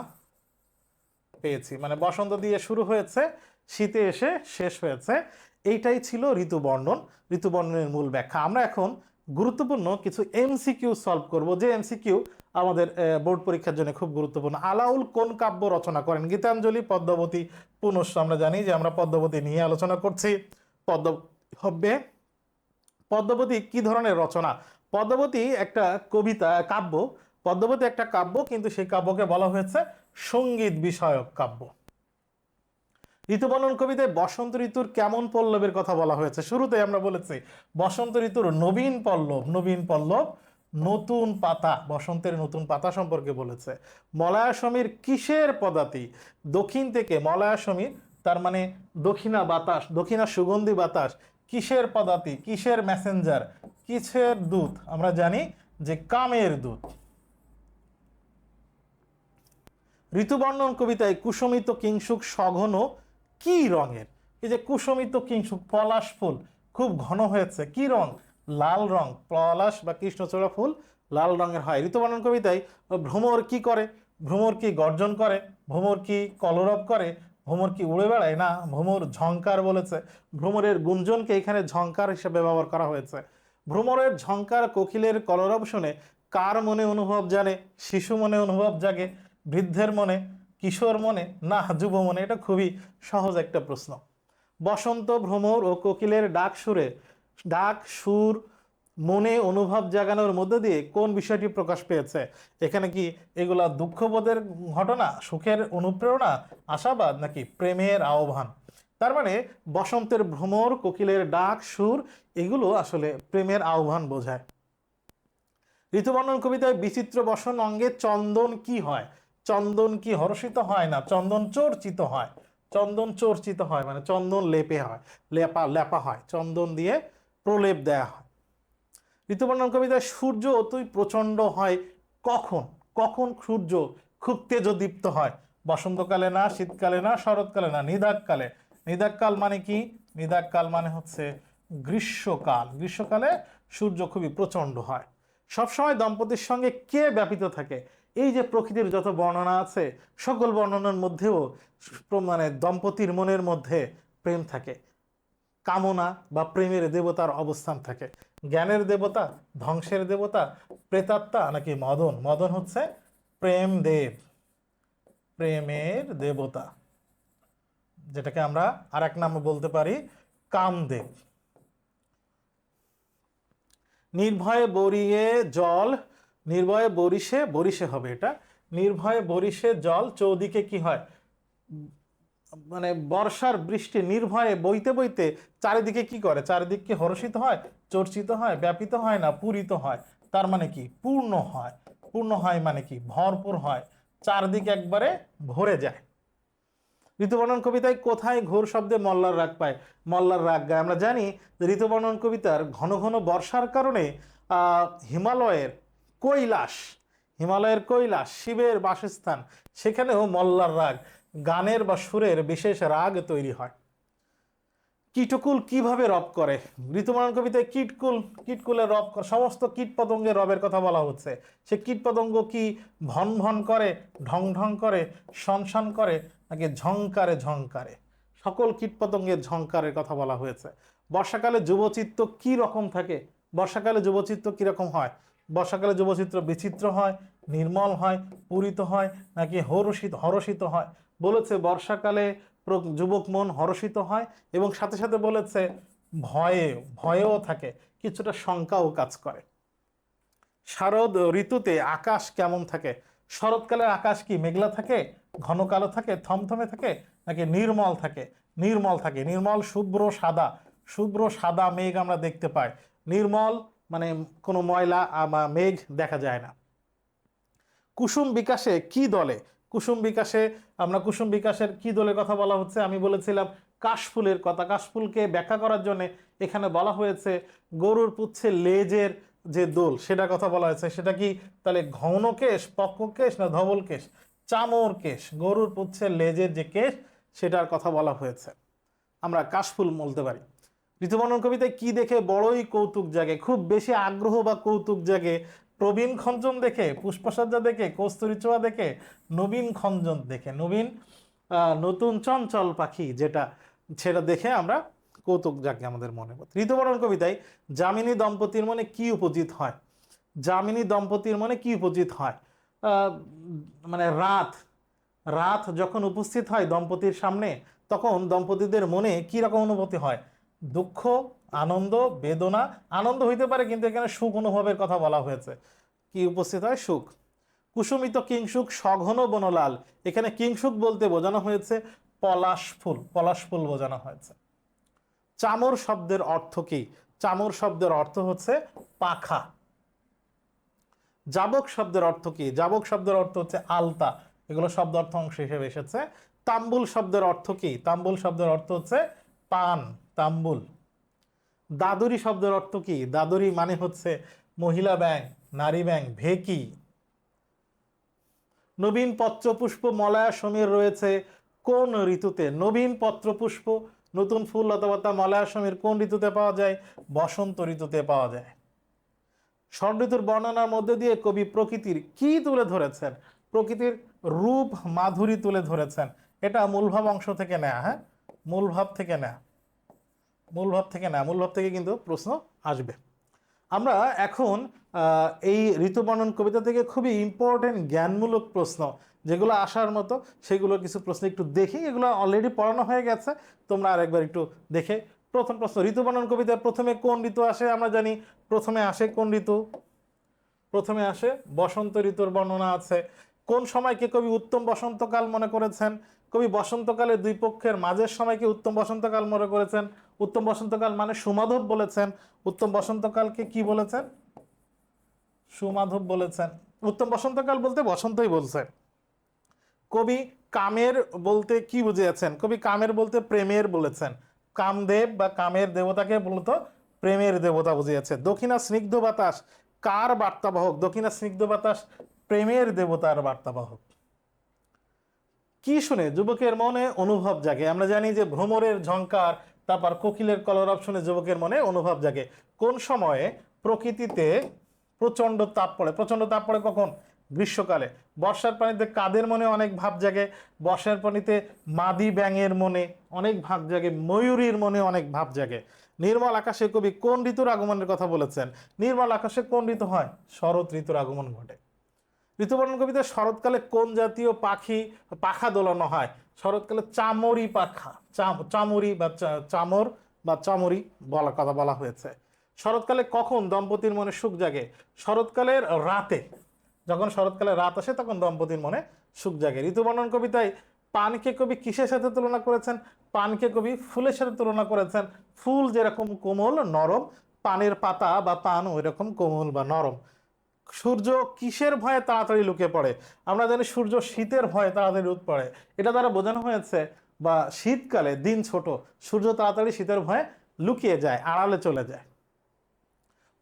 পেয়েছি। মানে বসন্ত দিয়ে শুরু হয়েছে, শীতে এসে শেষ হয়েছে। এইটাই ছিল ঋতুবর্ণন, ঋতুবর্ণনের মূল ব্যাখ্যা। আমরা এখন গুরুত্বপূর্ণ কিছু এমসিকিউ সলভ করব, যে এমসিকিউ আমাদের বোর্ড পরীক্ষার জন্য খুব গুরুত্বপূর্ণ। আলাউল কোন কাব্য রচনা করেন? গীতাঞ্জলি, পদ্মাবতী, পুনশ্চ। আমরা জানি যে আমরা পদ্মাবতী নিয়ে আলোচনা করছি। হবে পদ্মাবতী কি ধরনের রচনা? পদ্মাবতী একটা কবিতা, কাব্য। পদ্মাবতী একটা কাব্য, কিন্তু সেই কাব্যকে বলা হয়েছে সঙ্গীত বিষয়ক কাব্য। ঋতুবর্ণন কবিতায় বসন্ত ঋতুর কেমন পল্লবের কথা বলা হয়েছে? শুরুতে আমরা বলেছি বসন্ত ঋতুর নবীন পল্লব, নবীন পল্লব, নতুন পাতা, বসন্তের নতুন পাতা সম্পর্কে বলেছে। মলয়াসমীর কিসের পদাতি? দক্ষিণ থেকে মলয়াসমীর, তার মানে দক্ষিণা বাতাস, দক্ষিণা সুগন্ধি বাতাস। কিসের পদাতি? কিসের মেসেঞ্জার? কিসের দূত? আমরা জানি যে কামের দূত। ঋতুবর্ণন কবিতায় কুসুমিত কিংশুক সঘন কি রঙের? এই যে কুসুমিত কিংশুক, পলাশ ফুল খুব ঘন হয়েছে, কি রং? লাল রং। পলাশ বা কৃষ্ণচূড়া ফুল লাল রঙের হয়। ঋতুবর্ণন কবিতায় ভ্রমর কি করে? ভ্রমর কি গর্জন করে? ভ্রমর কি কলরব করে? ভ্রমর কি উড়ে বেড়ায়? না, ভ্রমর ঝংকার বলেছে। ভ্রমরের গুঞ্জনকে এখানে ঝংকার হিসেবে ব্যবহার করা হয়েছে। ভ্রমরের ঝংকার, কোকিলের কলরব শুনে কার মনে অনুভব জানে? শিশু মনে অনুভব জাগে, বৃদ্ধের মনে, কিশোর মনে, না যুব মনে? এটা খুবই সহজ একটা প্রশ্ন। বসন্ত, ভ্রমর ও কোকিলের ডাক সুর মনে অনুভব জাগানোর মধ্যে দিয়ে কোন বিষয়টি প্রকাশ পেয়েছে? এখানে কি এগুলা দুঃখবোধের ঘটনা, সুখের অনুপ্রেরণা, আশাবাদ, নাকি প্রেমের আহ্বান? তার মানে বসন্তের ভ্রমর, কোকিলের ডাক সুর এগুলো আসলে প্রেমের আহ্বান বোঝায়। ঋতুবর্ণন কবিতায় বিচিত্র বসন অঙ্গে চন্দন কি হয়? চন্দন কি হর্ষিত হয়? না, চন্দন চর্চিত হয়। চন্দন চর্চিত হয় মানে চন্দন লেপে হয়, লেপা হয়, চন্দন দিয়ে প্রলেপ দেয়া হয়। ঋতুবর্ণন কবিতায় সূর্য অতি প্রচণ্ড হয় কখন? কখন সূর্য খুব তেজদীপ্ত হয়? বসন্তকালে না, শীতকালে না, শরৎকালে না, নিদাগকালে। নিদাগকাল মানে কি? নিদাগকাল মানে হচ্ছে গ্রীষ্মকাল। গ্রীষ্মকালে সূর্য খুবই প্রচণ্ড হয়। সবসময় দম্পতির সঙ্গে কে ব্যাপিত থাকে? এই যে প্রকৃতির যত বর্ণনা আছে, সকল বর্ণনার মধ্যেও মানে দম্পতির মনের মধ্যে প্রেম থাকে, কামনা বা প্রেমের দেবতার অবস্থান থাকে। জ্ঞানের দেবতা, ধ্বংসের দেবতা, প্রেতাত্মা, নাকি মদন? মদন হচ্ছে প্রেম দেব, প্রেমের দেবতা, যেটাকে আমরা আর এক নামে বলতে পারি কামদেব। নির্ভয়ে বরিয়ে জল, নির্ভয়ে বরিশে, বরিশে হবে এটা, নির্ভয়ে বরিশে জল চৌদিকে কি হয়? মানে বর্ষার বৃষ্টি নির্ভয়ে বইতে বইতে চারিদিকে কি করে? চারিদিকে হর্ষিত হয়, চর্চিত হয়, ব্যাপিত হয়, না পূরিত হয়? তার মানে কি? পূর্ণ হয়। পূর্ণ হয় মানে কি? ভরপুর হয়, চারদিকে একবারে ভরে যায়। ঋতুবর্ণন কবিতায় কোথায় ঘোর শব্দে মল্লার রাগ পায়? মল্লার রাগ গায়। আমরা জানি যে ঋতুবর্ণন কবিতার ঘন ঘন বর্ষার কারণে হিমালয়ের কৈলাস, হিমালয়ের কৈলাস শিবের বাসস্থান, সেখানেও মল্লার রাগ, গানের বা সুরের বিশেষ রাগ তৈরি হয়। কীটকুল কিভাবে রব করে? ঋতুবর্ণন কবিতায় কীটকুলের রব সমস্ত কীট পতঙ্গের রবের কথা বলা হচ্ছে। সে কীট পতঙ্গ কি ভন ভন করে, ঢং ঢং করে, শন করে, নাকি ঝংকারে ঝংকারে? সকল কীট পতঙ্গের ঝংকারের কথা বলা হয়েছে। বর্ষাকালে যুবচিত্ত কি রকম থাকে? বর্ষাকালে যুবচিত্ত কিরকম হয়? বর্ষাকালে যুবচিত্র বিচিত্র হয়, নির্মল হয়, পূরিত হয়, নাকি হরষিত হয়? বলেছে বর্ষাকালে যুবক মন হরষিত হয়, এবং সাথে সাথে বলেছে ভয়েও থাকে, কিছুটা শঙ্কাও কাজ করে। শারদ ঋতুতে আকাশ কেমন থাকে? শরৎকালের আকাশ কি মেঘলা থাকে, ঘন কালো থাকে, থমথমে থাকে, নাকি নির্মল থাকে? নির্মল শুভ্র সাদা মেঘ আমরা দেখতে পাই। নির্মল মানে কোনো ময়লা বা মেঘ দেখা যায় না। কুসুম বিকাশে কি দলে? কুসুম বিকাশের কি দলের কথা বলা হচ্ছে? আমি বলেছিলাম কাশফুলের কথা। কাশফুলকে ব্যাখ্যা করার জন্য এখানে বলা হয়েছে গরুর পুচ্ছে লেজের যে দোল, সেটার কথা বলা হয়েছে। সেটা কি তাহলে ঘন কেশ, পক্ষ কেশ, না ধবল কেশ? চামর কেশ। গরুর পুচ্ছে লেজের যে কেশ, সেটার কথা বলা হয়েছে। আমরা কাশফুল বলতে পারি। ঋতুবর্ণন কবিতায় কি দেখে বড়ই কৌতুক জাগে? খুব বেশি আগ্রহ বা কৌতুক জাগে প্রবীণ খঞ্জন দেখে, পুষ্পসজ্জা দেখে, কস্তুরী ছোঁয়া দেখে, নবীন খঞ্জন দেখে। নতুন চঞ্চল পাখি সেটা দেখে আমরা কৌতুক জাগে আমাদের মনে। ঋতুবর্ণন কবিতায় যামিনী দম্পতির মনে কি উপজিত হয়? যামিনী দম্পতির মনে কি উপজিত হয়? মানে রাত যখন উপস্থিত হয় দম্পতির সামনে, তখন দম্পতিদের মনে কি রকম অনুভূতি হয়? দুঃখ, আনন্দ, বেদনা। আনন্দ হইতে পারে, কিন্তু এখানে সুখ অনুভবের কথা বলা হয়েছে। কি উপস্থিত হয়? সুখ। কুসুমিত কিংসুক সঘন বনলাল, এখানে কিংসুক বলতে বোঝানো হয়েছে পলাশ ফুল বোঝানো হয়েছে। চামর শব্দের অর্থ কি? চামর শব্দের অর্থ হচ্ছে পাখা। জাবক শব্দের অর্থ কি? জাবক শব্দের অর্থ হচ্ছে আলতা। এগুলো শব্দ অর্থ অংশ হিসেবে এসেছে। তাম্বুল শব্দের অর্থ কি? তাম্বুল শব্দের অর্থ হচ্ছে পান, তাম্বুল। দাদুরি শব্দের অর্থ কি? দাদুরি মানে হচ্ছে মহিলা ব্যাং, নারী ব্যাং, ভেকি। নবীন পত্রপুষ্প মলয়া সমীর রয়েছে কোন ঋতুতে? নবীন পত্রপুষ্প, নতুন ফুল লতাপাতা মলয়া সমীর কোন ঋতুতে পাওয়া যায়? বসন্ত ঋতুতে পাওয়া যায়। ষড় ঋতুর বর্ণনার মধ্যে দিয়ে কবি প্রকৃতির কি তুলে ধরেছেন? প্রকৃতির রূপ মাধুরী তুলে ধরেছেন। এটা মূলভাব অংশ থেকে নেয়া। হ্যাঁ, মূলভাব থেকে কিন্তু প্রশ্ন আসবে। আমরা এখন এই ঋতুবর্ণন কবিতা থেকে খুবই ইম্পর্টেন্ট জ্ঞানমূলক প্রশ্ন যেগুলো আসার মতো, সেগুলো কিছু প্রশ্ন একটু দেখি। এগুলো অলরেডি পড়ানো হয়ে গেছে, তোমরা আরেকবার একটু দেখে। প্রথম প্রশ্ন, ঋতুবর্ণন কবিতার প্রথমে কোন ঋতু আসে? আমরা জানি প্রথমে আসে কোন ঋতু? প্রথমে আসে বসন্ত ঋতুর বর্ণনা আছে। কোন সময়কে কবি উত্তম বসন্তকাল মনে করেছেন? কবি বসন্তকালের দুই পক্ষের মাঝের সময়কে উত্তম বসন্তকাল মনে করেছেন। উত্তম বসন্তকাল মানে সুমাধব বলেছেন। উত্তম বসন্তকালকে কি বলেছেন? সুমাধব বলেছেন। উত্তম বসন্তকাল বলতে বসন্তই বলছেন। কবি কামের বলতে কি বুঝিয়েছেন? কবি কামের বলতে প্রেমের বলেছেন। কামদেব বা কামের দেবতাকে মূলত প্রেমের দেবতা বুঝিয়েছে। দক্ষিণা স্নিগ্ধ বাতাস কার বার্তাবাহক? দক্ষিণা স্নিগ্ধ বাতাস প্রেমের দেবতার বার্তাবাহক। কি শুনে যুবকের মনে অনুভব জাগে? আমরা জানি যে ভ্রমরের ঝংকার, তারপর কোকিলের কলরব শুনে যুবকের মনে অনুভব জাগে। কোন সময়ে প্রকৃতিতে প্রচণ্ড তাপ পড়ে? প্রচণ্ড তাপ পড়ে কখন? গ্রীষ্মকালে। বর্ষার পানিতে কাদের মনে অনেক ভাব জাগে? বর্ষার পানিতে মাদি ব্যাঙের মনে অনেক ভাব জাগে, ময়ূরীর মনে অনেক ভাব জাগে। নির্মল আকাশে কবি কোন ঋতুর আগমনের কথা বলেছেন? নির্মল আকাশে কোন ঋতু হয়? শরৎ ঋতুর আগমন ঘটে। ঋতুবর্ণন কবিতায় শরৎকালে কোন জাতীয় পাখা দোলানো হয়? শরৎকালে চামরি পাখা, চামর বা চামরি কথা বলা হয়েছে। শরৎকালে কখন দম্পতির মনে সুখ জাগে? শরৎকালের রাতে। যখন শরৎকালে রাত আসে তখন দম্পতির মনে সুখ জাগে। ঋতুবর্ণন কবিতায় পানকে কবি কিসের সাথে তুলনা করেছেন? পানকে কবি ফুলের সাথে তুলনা করেছেন। ফুল যেরকম কোমল নরম, পানের পাতা বা পান ওই রকম কোমল বা নরম। সূর্য কিসের ভয়ে তাড়াতাড়ি লুকিয়ে পড়ে? আমরা জানি সূর্য শীতের ভয়ে তাড়াতাড়ি রোদ পড়ে। এটা দ্বারা বোঝানো হয়েছে বা শীতকালে দিন ছোট, সূর্য তাড়াতাড়ি শীতের ভয়ে লুকিয়ে যায়, আড়ালে চলে যায়।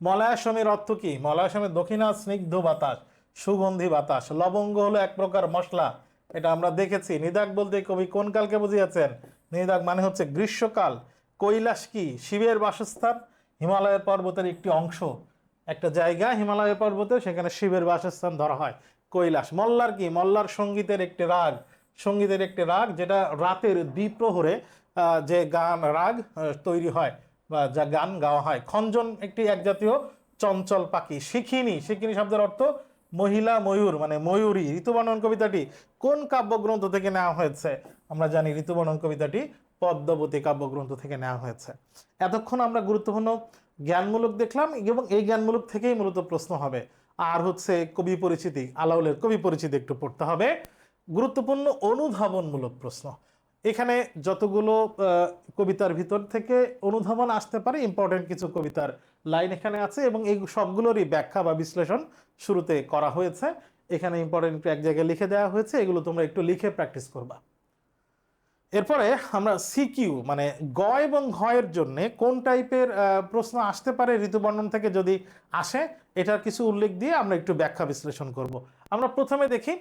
মলয়াসমের অর্থ কি? মলয়াসমের দক্ষিণা স্নিগ্ধ বাতাস, সুগন্ধি বাতাস। লবঙ্গ হলো এক প্রকার মশলা, এটা আমরা দেখেছি। নিদাগ বলতে কবি কোন কালকে বুঝিয়েছেন? নিদাগ মানে হচ্ছে গ্রীষ্মকাল। কৈলাস কি? শিবের বাসস্থান, হিমালয়ের পর্বতের একটি অংশ, একটা জায়গা হিমালয় পর্বতে, সেখানে শিবের বাসস্থান ধরা হয় কৈলাস। মল্লার কি? মল্লার সঙ্গীতের একটি রাগ, সঙ্গীতের একটি রাগ যেটা রাতের দ্বিপ্রহরে যে গান রাগ তৈরি হয় বা যা গান গাওয়া হয়। খঞ্জন একটি এক জাতীয় চঞ্চল পাখি। শিখিনী, শিখিনী শব্দের অর্থ মহিলা ময়ূর, মানে ময়ূরী। ঋতুবর্ণন কবিতাটি কোন কাব্যগ্রন্থ থেকে নেওয়া হয়েছে? আমরা জানি ঋতুবর্ণন কবিতাটি পদ্মাবতী কাব্যগ্রন্থ থেকে নেওয়া হয়েছে। এতক্ষণ আমরা গুরুত্বপূর্ণ জ্ঞানমূলক দেখলাম এবং এই জ্ঞানমূলক থেকেই মূলত প্রশ্ন হবে। আর হচ্ছে কবি পরিচিতি, আলাউলের কবি পরিচিতি একটু পড়তে হবে। গুরুত্বপূর্ণ অনুধাবনমূলক প্রশ্ন, এখানে যতগুলো কবিতার ভিতর থেকে অনুধাবন আসতে পারে, ইম্পর্টেন্ট কিছু কবিতার লাইন এখানে আছে এবং এই সবগুলোরই ব্যাখ্যা বা বিশ্লেষণ শুরুতে করা হয়েছে। এখানে ইম্পর্টেন্ট এক জায়গায় লিখে দেওয়া হয়েছে, এগুলো তোমরা একটু লিখে প্র্যাকটিস করবা। এরপরে আমরা সিকিউ মানে গ এবং ঘ এর জন্য কোন টাইপের প্রশ্ন আসতে পারে ঋতুবর্ণন থেকে যদি আসে, এটার কিছু উল্লেখ দিয়ে আমরা একটু ব্যাখ্যা বিশ্লেষণ করব। আমরা প্রথমে দেখি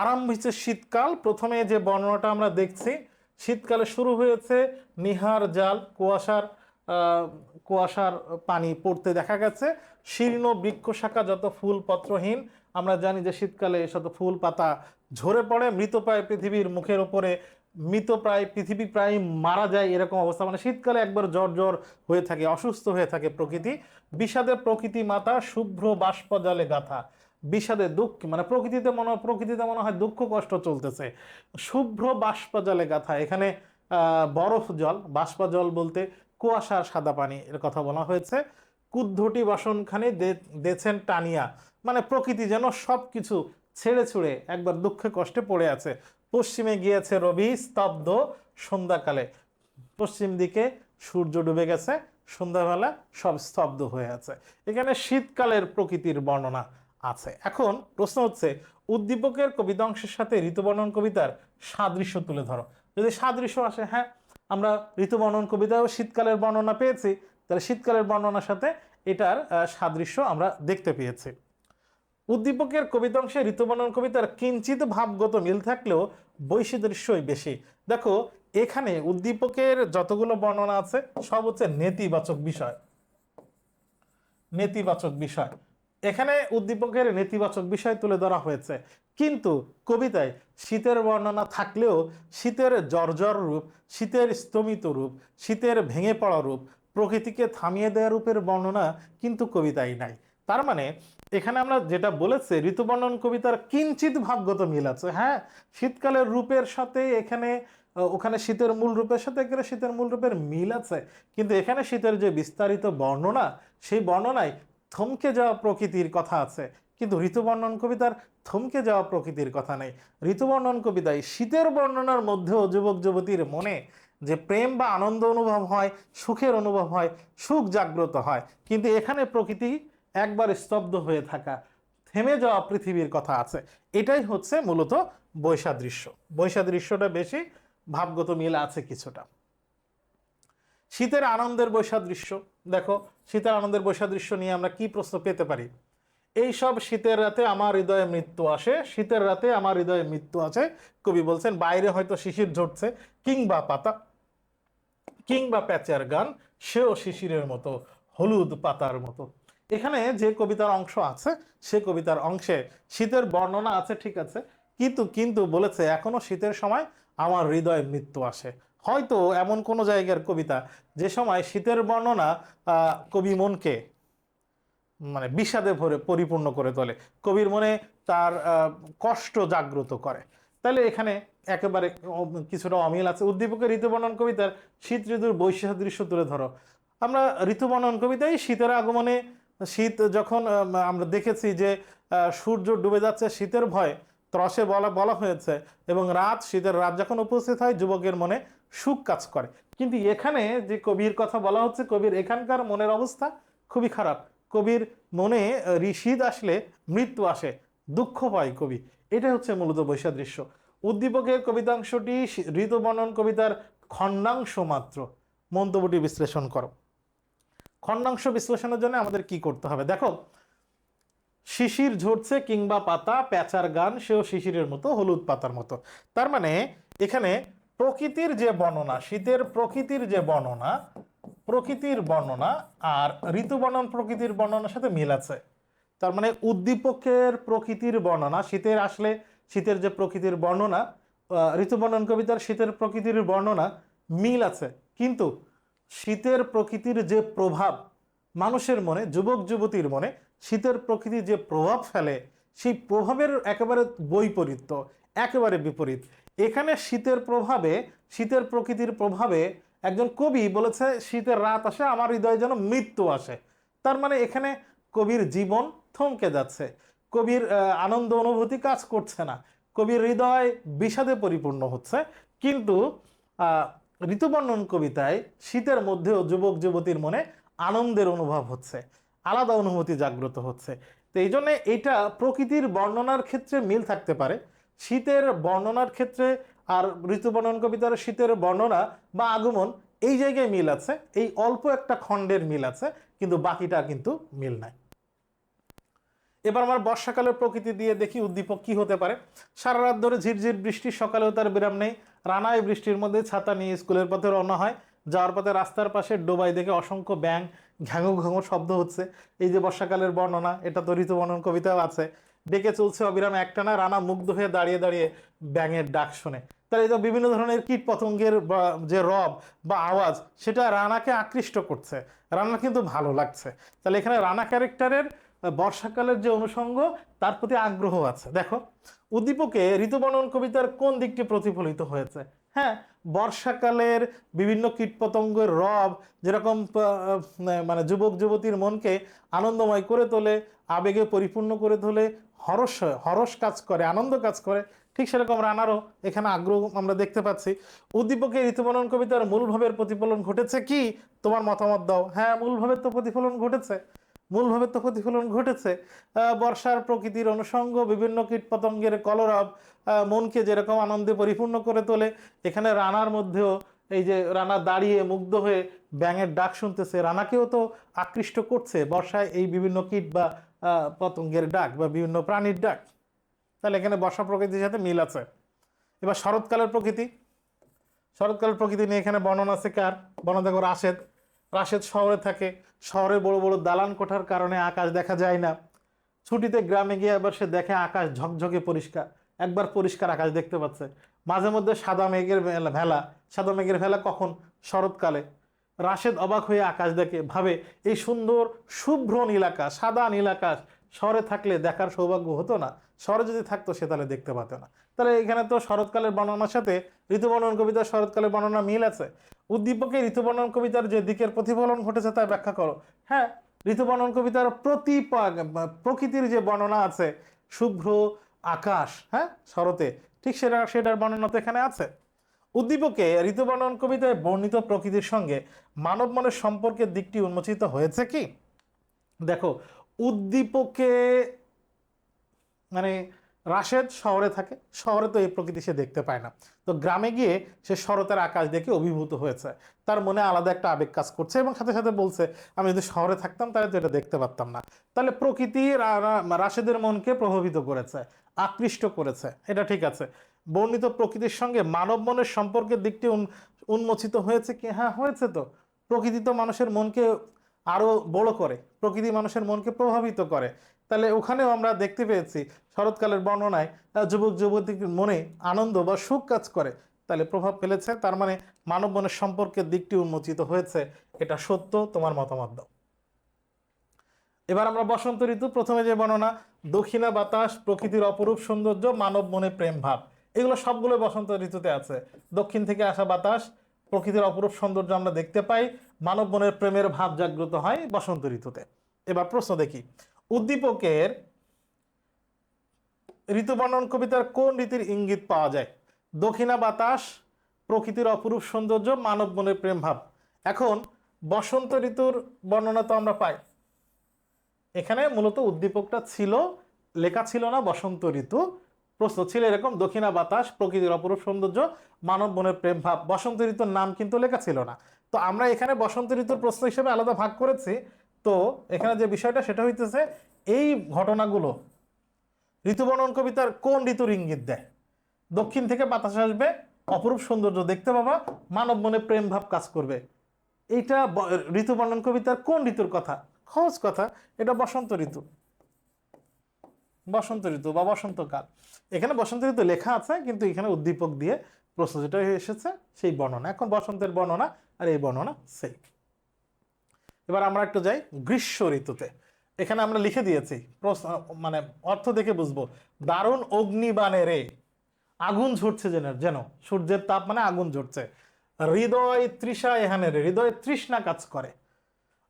আরম্ভিছে শীতকাল। প্রথমে যে বর্ণনাটা আমরা দেখছি, শীতকালে শুরু হয়েছে, নিহার জাল, কুয়াশার পানি পড়তে দেখা গেছে, শীর্ণ বৃক্ষ শাখা যত ফুল পত্রহীন। আমরা জানি যে শীতকালে শত ফুল পাতা ঝরে পড়ে, মৃতপ্রায় পৃথিবীর মুখের উপরে, মৃতপ্রায় পৃথিবী প্রায় মারা যায় এরকম অবস্থা, মানে শীতকালে একবার জ্বর জ্বর হয়ে থাকে, অসুস্থ হয়ে থাকে প্রকৃতি। বিষাদে প্রকৃতি মাতা, শুভ্র বাষ্প জলে গাথা। বিষাদে দুঃখ মানে প্রকৃতিতে মনে হয় দুঃখ কষ্ট চলতেছে। শুভ্র বাষ্প জলে গাথা, এখানে বরফ জল, বাষ্প জল বলতে কুয়াশার সাদা পানি এর কথা বলা হয়েছে। কুদ্ধটি বাসনখানি দেছেন টানিয়া, মানে প্রকৃতি যেন সব কিছু ছেড়ে ছুড়ে একবার দুঃখে কষ্টে পড়ে আছে। পশ্চিমে গিয়েছে রবি স্তব্ধ সন্ধ্যাকালে, পশ্চিম দিকে সূর্য ডুবে গেছে, সন্ধ্যাবেলা সব স্তব্ধ হয়ে আছে। এখানে শীতকালের প্রকৃতির বর্ণনা আছে। এখন প্রশ্ন হচ্ছে, উদ্দীপকের কবিতাংশের সাথে ঋতুবর্ণন কবিতার সাদৃশ্য তুলে ধরো। যদি সাদৃশ্য আসে, হ্যাঁ আমরা ঋতুবর্ণন কবিতাও শীতকালের বর্ণনা পেয়েছি, তাহলে শীতকালের বর্ণনার সাথে এটার সাদৃশ্য আমরা দেখতে পেয়েছি। উদ্দীপকের কবিতাংশে ঋতুবর্ণন কবিতার কিঞ্চিত ভাবগত মিল থাকলেও বৈসাদৃশ্যই বেশি। দেখো এখানে উদ্দীপকের যতগুলো বর্ণনা আছে সব হচ্ছে নেতিবাচক বিষয়, নেতিবাচক বিষয়। এখানে উদ্দীপকের নেতিবাচক বিষয় তুলে ধরা হয়েছে, কিন্তু কবিতায় শীতের বর্ণনা থাকলেও শীতের জর্জর রূপ, শীতের স্তমিত রূপ, শীতের ভেঙে পড়া রূপ, প্রকৃতিকে থামিয়ে দেওয়া রূপের বর্ণনা কিন্তু কবিতায় নাই। তার মানে এখানে আমরা যেটা বলেছে, ঋতুবর্ণন কবিতার কিঞ্চিত ভাবগত মিল আছে। হ্যাঁ, শীতকালের রূপের সাথে এখানে ওখানে শীতের মূল রূপের সাথে এখানে শীতের মূল রূপের মিল আছে, কিন্তু এখানে শীতের যে বিস্তারিত বর্ণনা, সেই বর্ণনায় থমকে যাওয়া প্রকৃতির কথা আছে, কিন্তু ঋতুবর্ণন কবিতার থমকে যাওয়া প্রকৃতির কথা নেই। ঋতুবর্ণন কবিতায় শীতের বর্ণনার মধ্যেও যুবক যুবতীর মনে যে প্রেম বা আনন্দ অনুভব হয়, সুখের অনুভব হয়, সুখ জাগ্রত হয়, কিন্তু এখানে প্রকৃতি একবার স্তব্ধ হয়ে থাকা, থেমে যাওয়া পৃথিবীর কথা আছে। এটাই হচ্ছে মূলত বৈসাদৃশ্য। বৈসাদৃশ্যটা বেশি, ভাবগত মিল আছে কিছুটা। শীতের আনন্দের বৈসাদৃশ্য, দেখো শীতের আনন্দের বৈসাদৃশ্য নিয়ে আমরা কি প্রশ্ন পেতে পারি? এই সব শীতের রাতে আমার হৃদয়ে মৃত্যু আসে, শীতের রাতে আমার হৃদয়ে মৃত্যু আছে। কবি বলছেন বাইরে হয়তো শিশির ঝরছে, কিংবা পাতা, কিংবা প্যাঁচার গান, সেও শিশিরের মতো, হলুদ পাতার মতো। এখানে যে কবিতার অংশ আছে, সে কবিতার অংশে শীতের বর্ণনা আছে, ঠিক আছে, কিন্তু কিন্তু বলেছে এখনো শীতের সময় আমার হৃদয়ে মৃত্যু আসে। হয়তো এমন কোনো জায়গার কবিতা যে সময় শীতের বর্ণনা কবি মনকে মানে বিষাদে ভরে পরিপূর্ণ করে তোলে, কবির মনে তার কষ্ট জাগ্রত করে। তাহলে এখানে একেবারে কিছুটা অমিল আছে। উদ্দীপকের ঋতুবর্ণন কবিতার শীত ঋতুর বৈসাদৃশ্য তুলে ধরো। আমরা ঋতুবর্ণন কবিতায় শীতের আগমনে, শীত যখন আমরা দেখেছি যে সূর্য ডুবে যাচ্ছে শীতের ভয় ত্রসে বলা হয়েছে, এবং শীতের রাত যখন উপস্থিত হয় যুবকের মনে সুখ কাজ করে। কিন্তু এখানে যে কবির কথা বলা হচ্ছে, কবির এখানকার মনের অবস্থা খুবই খারাপ। কবির মনে শীত আসলে মৃত্যু আসে, দুঃখ পায় কবি। এটা হচ্ছে মূলত বৈসাদৃশ্য। উদ্দীপকের কবিতাংশটি ঋতুবর্ণন কবিতার খণ্ডাংশ মাত্র। মন্তব্যটি বিশ্লেষণ করো। খণ্ডাংশ বিশ্লেষণের জন্য আমাদের কি করতে হবে? দেখো, শিশির ঝরছে কিংবা পাতা, প্যাঁচার গান, সেও শিশিরের মতো, হলুদ পাতার মতো। তার মানে এখানে প্রকৃতির যে বর্ণনা, শীতের প্রকৃতির যে বর্ণনা, প্রকৃতির বর্ণনা আর ঋতু বর্ণন প্রকৃতির বর্ণনার সাথে মিল আছে। তার মানে উদ্দীপকের প্রকৃতির বর্ণনা, শীতের আসলে শীতের যে প্রকৃতির বর্ণনা, ঋতু বর্ণন কবিতার শীতের প্রকৃতির বর্ণনা মিল আছে, কিন্তু শীতের প্রকৃতির যে প্রভাব মানুষের মনে, যুবক যুবতীর মনে শীতের প্রকৃতি যে প্রভাব ফেলে, সেই প্রভাবের একেবারে বৈপরীত্য, একেবারে বিপরীত। এখানে শীতের প্রভাবে, শীতের প্রকৃতির প্রভাবে একজন কবি বলেছে শীতের রাত আসে আমার হৃদয়ে যেন মৃত্যু আসে। তার মানে এখানে কবির জীবন থমকে যাচ্ছে, কবির আনন্দ অনুভূতি কাজ করছে না, কবির হৃদয় বিষাদে পরিপূর্ণ হচ্ছে। কিন্তু ঋতুবর্ণন কবিতায় শীতের মধ্যেও যুবক যুবতীর মনে আনন্দের অনুভব হচ্ছে, আলাদা অনুভূতি জাগ্রত হচ্ছে। তো এই জন্যে এটা প্রকৃতির বর্ণনার ক্ষেত্রে মিল থাকতে পারে, শীতের বর্ণনার ক্ষেত্রে আর ঋতুবর্ণন কবিতার শীতের বর্ণনা বা আগমন এই জায়গায় মিল আছে, এই অল্প একটা খণ্ডের মিল আছে, কিন্তু বাকিটা কিন্তু মিল নাই। এবার আমার বর্ষাকালের প্রকৃতি দিয়ে দেখি উদ্দীপক কি হতে পারে। সারা রাত ধরে ঝিরঝির বৃষ্টি, সকালেও তার বিরাম নেই, রানায় বৃষ্টির মধ্যে ছাতা নিয়ে স্কুলের পথে রওনা হয়, যাওয়ার পথে রাস্তার পাশে ডোবায় দেখে অসংখ্য ব্যাঙ ঘ্যাঙু ঘ্যাঙু শব্দ হচ্ছে। এই যে বর্ষাকালের বর্ণনা, এটা তো ঋতুবর্ণন কবিতাও আছে। ডেকে চলছে অবিরাম একটানা, রানা মুগ্ধ হয়ে দাঁড়িয়ে দাঁড়িয়ে ব্যাঙের ডাক শুনে। তাহলে এই তো বিভিন্ন ধরনের কীট পতঙ্গের যে রব বা আওয়াজ, সেটা রানাকে আকৃষ্ট করছে, রানার কিন্তু ভালো লাগছে। তাহলে এখানে রানা ক্যারেক্টারের বর্ষাকালের যে অনুষঙ্গ, তার প্রতি আগ্রহ আছে। দেখো উদ্দীপকে ঋতুবর্ণন কবিতার কোন দিকটি প্রতিফলিত হয়েছে? হ্যাঁ, বর্ষাকালের বিভিন্ন কীটপতঙ্গের রব যেরকম মানে যুবক যুবতীর মনকে আনন্দময় করে তোলে, আবেগে পরিপূর্ণ করে তোলে, হরস কাজ করে, আনন্দ কাজ করে, ঠিক সেরকম রানারও এখানে আগ্রহ আমরা দেখতে পাচ্ছি। উদ্দীপকে ঋতুবর্ণন কবিতার মূল ভাবের প্রতিফলন ঘটেছে কি? তোমার মতামত দাও। হ্যাঁ, মূল ভাবের তো প্রতিফলন ঘটেছে, মূলভাবে তো প্রতিফলন ঘটেছে। বর্ষার প্রকৃতির অনুষঙ্গ, বিভিন্ন কীটপতঙ্গের কলরব মনকে যেরকম আনন্দে পরিপূর্ণ করে তোলে, এখানে রানার মধ্যেও এই যে রানা দাঁড়িয়ে মুগ্ধ হয়ে ব্যাঙের ডাক শুনতেছে, রানাকেও তো আকৃষ্ট করছে বর্ষায় এই বিভিন্ন কীট বা পতঙ্গের ডাক বা বিভিন্ন প্রাণীর ডাক। তাহলে এখানে বর্ষা প্রকৃতির সাথে মিল আছে। এবার শরৎকালের প্রকৃতি, শরৎকালের প্রকৃতি নিয়ে এখানে বর্ণনা আছে কার? বর্ণনা দেখো রাশেদ। রাশেদ শহরে থাকে, শহরে বড় বড় দালান কোঠার কারণে আকাশ দেখা যায় না। ছুটিতে গ্রামে গিয়ে আবার সে দেখে আকাশ ঝকঝকে পরিষ্কার, একবার পরিষ্কার আকাশ দেখতে পাচ্ছে। মাঝে মধ্যে সাদা মেঘের ভেলা, সাদা মেঘের ভেলা কখন? শরৎকালে। রাশেদ অবাক হয়ে আকাশ দেখে, ভাবে এই সুন্দর শুভ্র নীল আকাশ, সাদা নীল আকাশ শহরে থাকলে দেখার সৌভাগ্য হতো না, শহরে যদি থাকতো সে তাহলে দেখতে পাতো না। তাহলে এখানে তো শরৎকালের বর্ণনার সাথে ঋতুবর্ণন কবিতার শরৎকালের বর্ণনা মিল আছে। উদ্দীপকে ঋতুবর্ণন কবিতার যে দিকের প্রতিফলন ঘটেছে তা ব্যাখ্যা করো। হ্যাঁ, ঋতুবর্ণন কবিতার প্রকৃতির যে বর্ণনা আছে, শুভ্র আকাশ, হ্যাঁ শরতে, ঠিক সেটার বর্ণনা তো এখানে আছে। উদ্দীপকে ঋতুবর্ণন কবিতায় বর্ণিত প্রকৃতির সঙ্গে মানব মনের সম্পর্কের দিকটি উন্মোচিত হয়েছে কি? দেখো উদ্দীপকে মানে রাশেদ শহরে থাকে, শহরে তো এই প্রকৃতি সে দেখতে পায় না, তো গ্রামে গিয়ে সে শরতের আকাশ দেখে অভিভূত হয়েছে, তার মনে আলাদা একটা আবেগ কাজ করছে এবং সাথে সাথে বলছে আমি যদি শহরে থাকতাম তাহলে তো এটা দেখতে পারতাম না। তাহলে প্রকৃতি রাশেদের মনকে প্রভাবিত করেছে, আকৃষ্ট করেছে, এটা ঠিক আছে। বর্ণিত প্রকৃতির সঙ্গে মানব মনের সম্পর্কের দিকটি উন্মোচিত হয়েছে কি? হ্যাঁ হয়েছে। তো প্রকৃতি তো মানুষের মনকে আরো বড় করে, প্রকৃতি মানুষের মনকে প্রভাবিত করে। তাহলে ওখানেও আমরা দেখতে পেয়েছি শরৎকালের বর্ণনায় যুবক যুবতীর মনে আনন্দ বা সুখ কাজ করে, তাহলে প্রভাব ফেলেছে, তার মানে মানব মনের সম্পর্কের দিকটি উন্মোচিত হয়েছে, এটা সত্য। তোমার মতামত দাও। এবার আমরা বসন্ত ঋতু, প্রথমে যে বর্ণনা, দক্ষিণা বাতাস, প্রকৃতির অপরূপ সৌন্দর্য, মানব মনে প্রেম ভাব, এগুলো সবগুলো বসন্ত ঋতুতে আছে। দক্ষিণ থেকে আসা বাতাস, প্রকৃতির অপরূপ সৌন্দর্য আমরা দেখতে পাই, মানব মনের প্রেমের ভাব জাগ্রত হয় বসন্ত ঋতুতে। এবার প্রশ্ন দেখি, উদ্দীপকের ঋতুবর্ণন কবিতার কোন রীতির ইঙ্গিত পাওয়া যায়? দক্ষিণা বাতাস, প্রকৃতির অপরূপ সৌন্দর্য, মানব মনের প্রেম ভাব। এখন বসন্ত ঋতুর বর্ণনা তো আমরা পাই, এখানে মূলত উদ্দীপকটা ছিল, লেখা ছিল না বসন্ত ঋতু, প্রশ্ন ছিল এরকম, দক্ষিণা বাতাস, প্রকৃতির অপরূপ সৌন্দর্য, মানব মনের প্রেম ভাব। বসন্ত ঋতুর নাম কিন্তু লেখা ছিল না, তো আমরা এখানে বসন্ত ঋতুর প্রশ্ন হিসেবে আলাদা ভাগ করেছি। তো এখানে যে বিষয়টা সেটা হইতেছে এই ঘটনাগুলো ঋতুবর্ণন কবিতার কোন ঋতুর ইঙ্গিত দেয়? দক্ষিণ থেকে বাতাস আসবে, অপরূপ সৌন্দর্য দেখতে পাবা, মানব মনে প্রেম ভাব কাজ করবে। এইটা ঋতু বর্ণন কবিতার কোন ঋতুর কথা? সহজ কথা, এটা বসন্ত ঋতু। বসন্ত ঋতু বা বসন্তকাল। এখানে বসন্ত ঋতু লেখা আছে, কিন্তু এখানে উদ্দীপক দিয়ে প্রশ্ন যেটা এসেছে সেই বর্ণনা। এখন বসন্তের বর্ণনা আর এই বর্ণনা সেই। এবার আমরা একটু যাই গ্রীষ্ম ঋতুতে। এখানে আমরা লিখে দিয়েছি, মানে অর্থ দেখে বুঝবো। দারুণ অগ্নিবাণে রে, আগুন ঝরছে যেন, যেন সূর্যের তাপ মানে আগুন ঝরছে। হৃদয় তৃষা এখানে রে, হৃদয় তৃষ্ণা কাজ করে।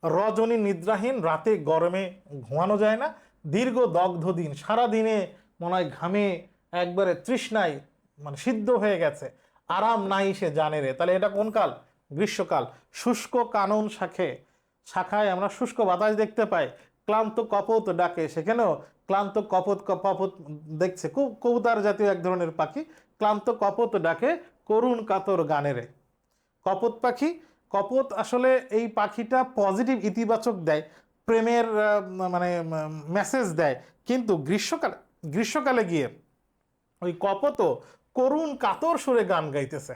রজনী নিদ্রাহীন, রাতে গরমে ঘুমানো যায় না। দীর্ঘ দগ্ধ দিন, সারা দিনে মনে হয় ঘামে একবারে তৃষ্ণায় মানে সিদ্ধ হয়ে গেছে। আরাম নাই সে জানে রে। তাহলে এটা কোন কাল? গ্রীষ্মকাল। শুষ্ক কানন শাখে, শাখায় আমরা শুষ্ক বাতাস দেখতে পাই। ক্লান্ত কপোত ডাকে, সেখানেও ক্লান্ত কপোত কপোত দেখছে, খুব কবুতর জাতীয় এক ধরনের পাখি। ক্লান্ত কপোত ডাকে করুণ কাতর গানেরে। কপোত পাখি, কপোত আসলে এই পাখিটা পজিটিভ ইতিবাচক দেয়, প্রেমের মানে মেসেজ দেয়। কিন্তু গ্রীষ্মকালে গিয়ে ওই কপোতও করুণ কাতর সুরে গান গাইতেছে।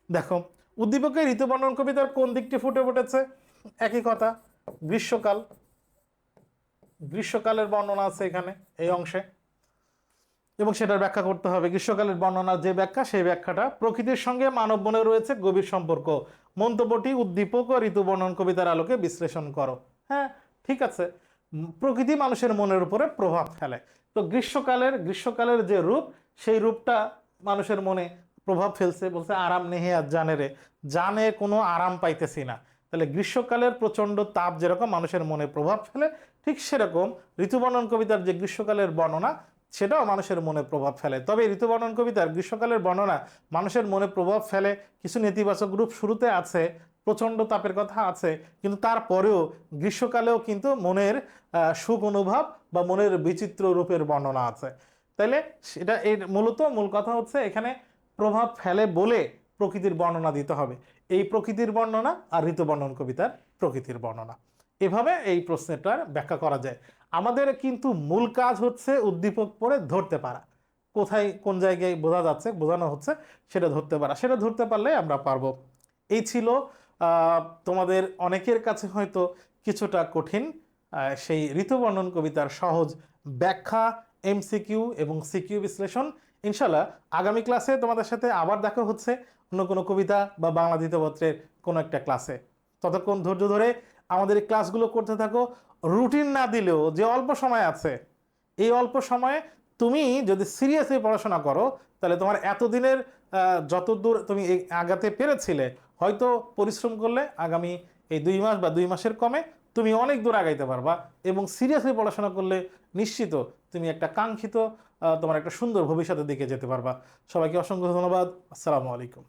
দেখো উদ্দীপকের ঋতুবর্ণন কবিতার কোন দিকটি ফুটে উঠেছে? একই কথা, গ্রীষ্মকাল। গ্রীষ্মকালের বর্ণনা আছে এখানে এই অংশে, এবং সেটার ব্যাখ্যা করতে হবে। গ্রীষ্মকালের বর্ণনার যে ব্যাখ্যা, সেই ব্যাখ্যাটা প্রকৃতির সঙ্গে মানব মনে রয়েছে গভীর সম্পর্ক। মন্তব্যটি উদ্দীপক ও ঋতু বর্ণন কবিতার আলোকে বিশ্লেষণ করো। হ্যাঁ ঠিক আছে, প্রকৃতি মানুষের মনের উপরে প্রভাব ফেলে। তো গ্রীষ্মকালের যে রূপ, সেই রূপটা মানুষের মনে প্রভাব ফেলছে। বলছে আরাম নেহে আর জানে রে, জানে কোনো আরাম পাইতেছি না। তাহলে গ্রীষ্মকালের প্রচণ্ড তাপ যেরকম মানুষের মনে প্রভাব ফেলে, ঠিক সেরকম ঋতুবর্ণন কবিতার যে গ্রীষ্মকালের বর্ণনা, সেটাও মানুষের মনে প্রভাব ফেলে। তবে ঋতুবর্ণন কবিতার গ্রীষ্মকালের বর্ণনা মানুষের মনে প্রভাব ফেলে, কিছু নেতিবাচক রূপ শুরুতে আছে, প্রচণ্ড তাপের কথা আছে, কিন্তু তারপরেও গ্রীষ্মকালেও কিন্তু মনের সুখ অনুভব বা মনের বিচিত্র রূপের বর্ণনা আছে। তাইলে সেটা এর মূল কথা হচ্ছে, এখানে প্রভাব ফেলে বলে প্রকৃতির বর্ণনা দিতে হবে। এই প্রকৃতির বর্ণনা আর ঋতুবর্ণন কবিতার প্রকৃতির বর্ণনা, এভাবে এই প্রশ্নটার ব্যাখ্যা করা যায়। আমাদের কিন্তু মূল কাজ হচ্ছে উদ্দীপক পড়ে ধরতে পারা, কোথায় কোন জায়গায় বোঝানো হচ্ছে সেটা ধরতে পারা। সেটা ধরতে পারলে আমরা পারবো। এই ছিল তোমাদের অনেকের কাছে হয়তো কিছুটা কঠিন সেই ঋতুবর্ণন কবিতার সহজ ব্যাখ্যা, এমসিকিউ এবং সিকিউ বিশ্লেষণ। ইনশাল্লাহ আগামী ক্লাসে তোমাদের সাথে আবার দেখা হচ্ছে অন্য কোনো কবিতা বা বাংলা দ্বিতীয়পত্রের কোনো একটা ক্লাসে। ততক্ষণ ধৈর্য ধরে আমাদের এই ক্লাসগুলো করতে থাকো। রুটিন না দিলেও যে অল্প সময় আছে, এই অল্প সময়ে তুমি যদি সিরিয়াসলি পড়াশোনা করো, তাহলে তোমার এতদিনের যতদূর তুমি আগাতে পেরেছিলে, হয়তো পরিশ্রম করলে আগামী এই 2 মাস বা 2 মাসের কমে তুমি অনেক দূর আগাইতে পারবা। এবং সিরিয়াসলি পড়াশোনা করলে নিশ্চিত তুমি একটা কাঙ্ক্ষিত তোমার একটা সুন্দর ভবিষ্যতের দিকে যেতে পারবা। সবাইকে অসংখ্য ধন্যবাদ। আসসালামু আলাইকুম।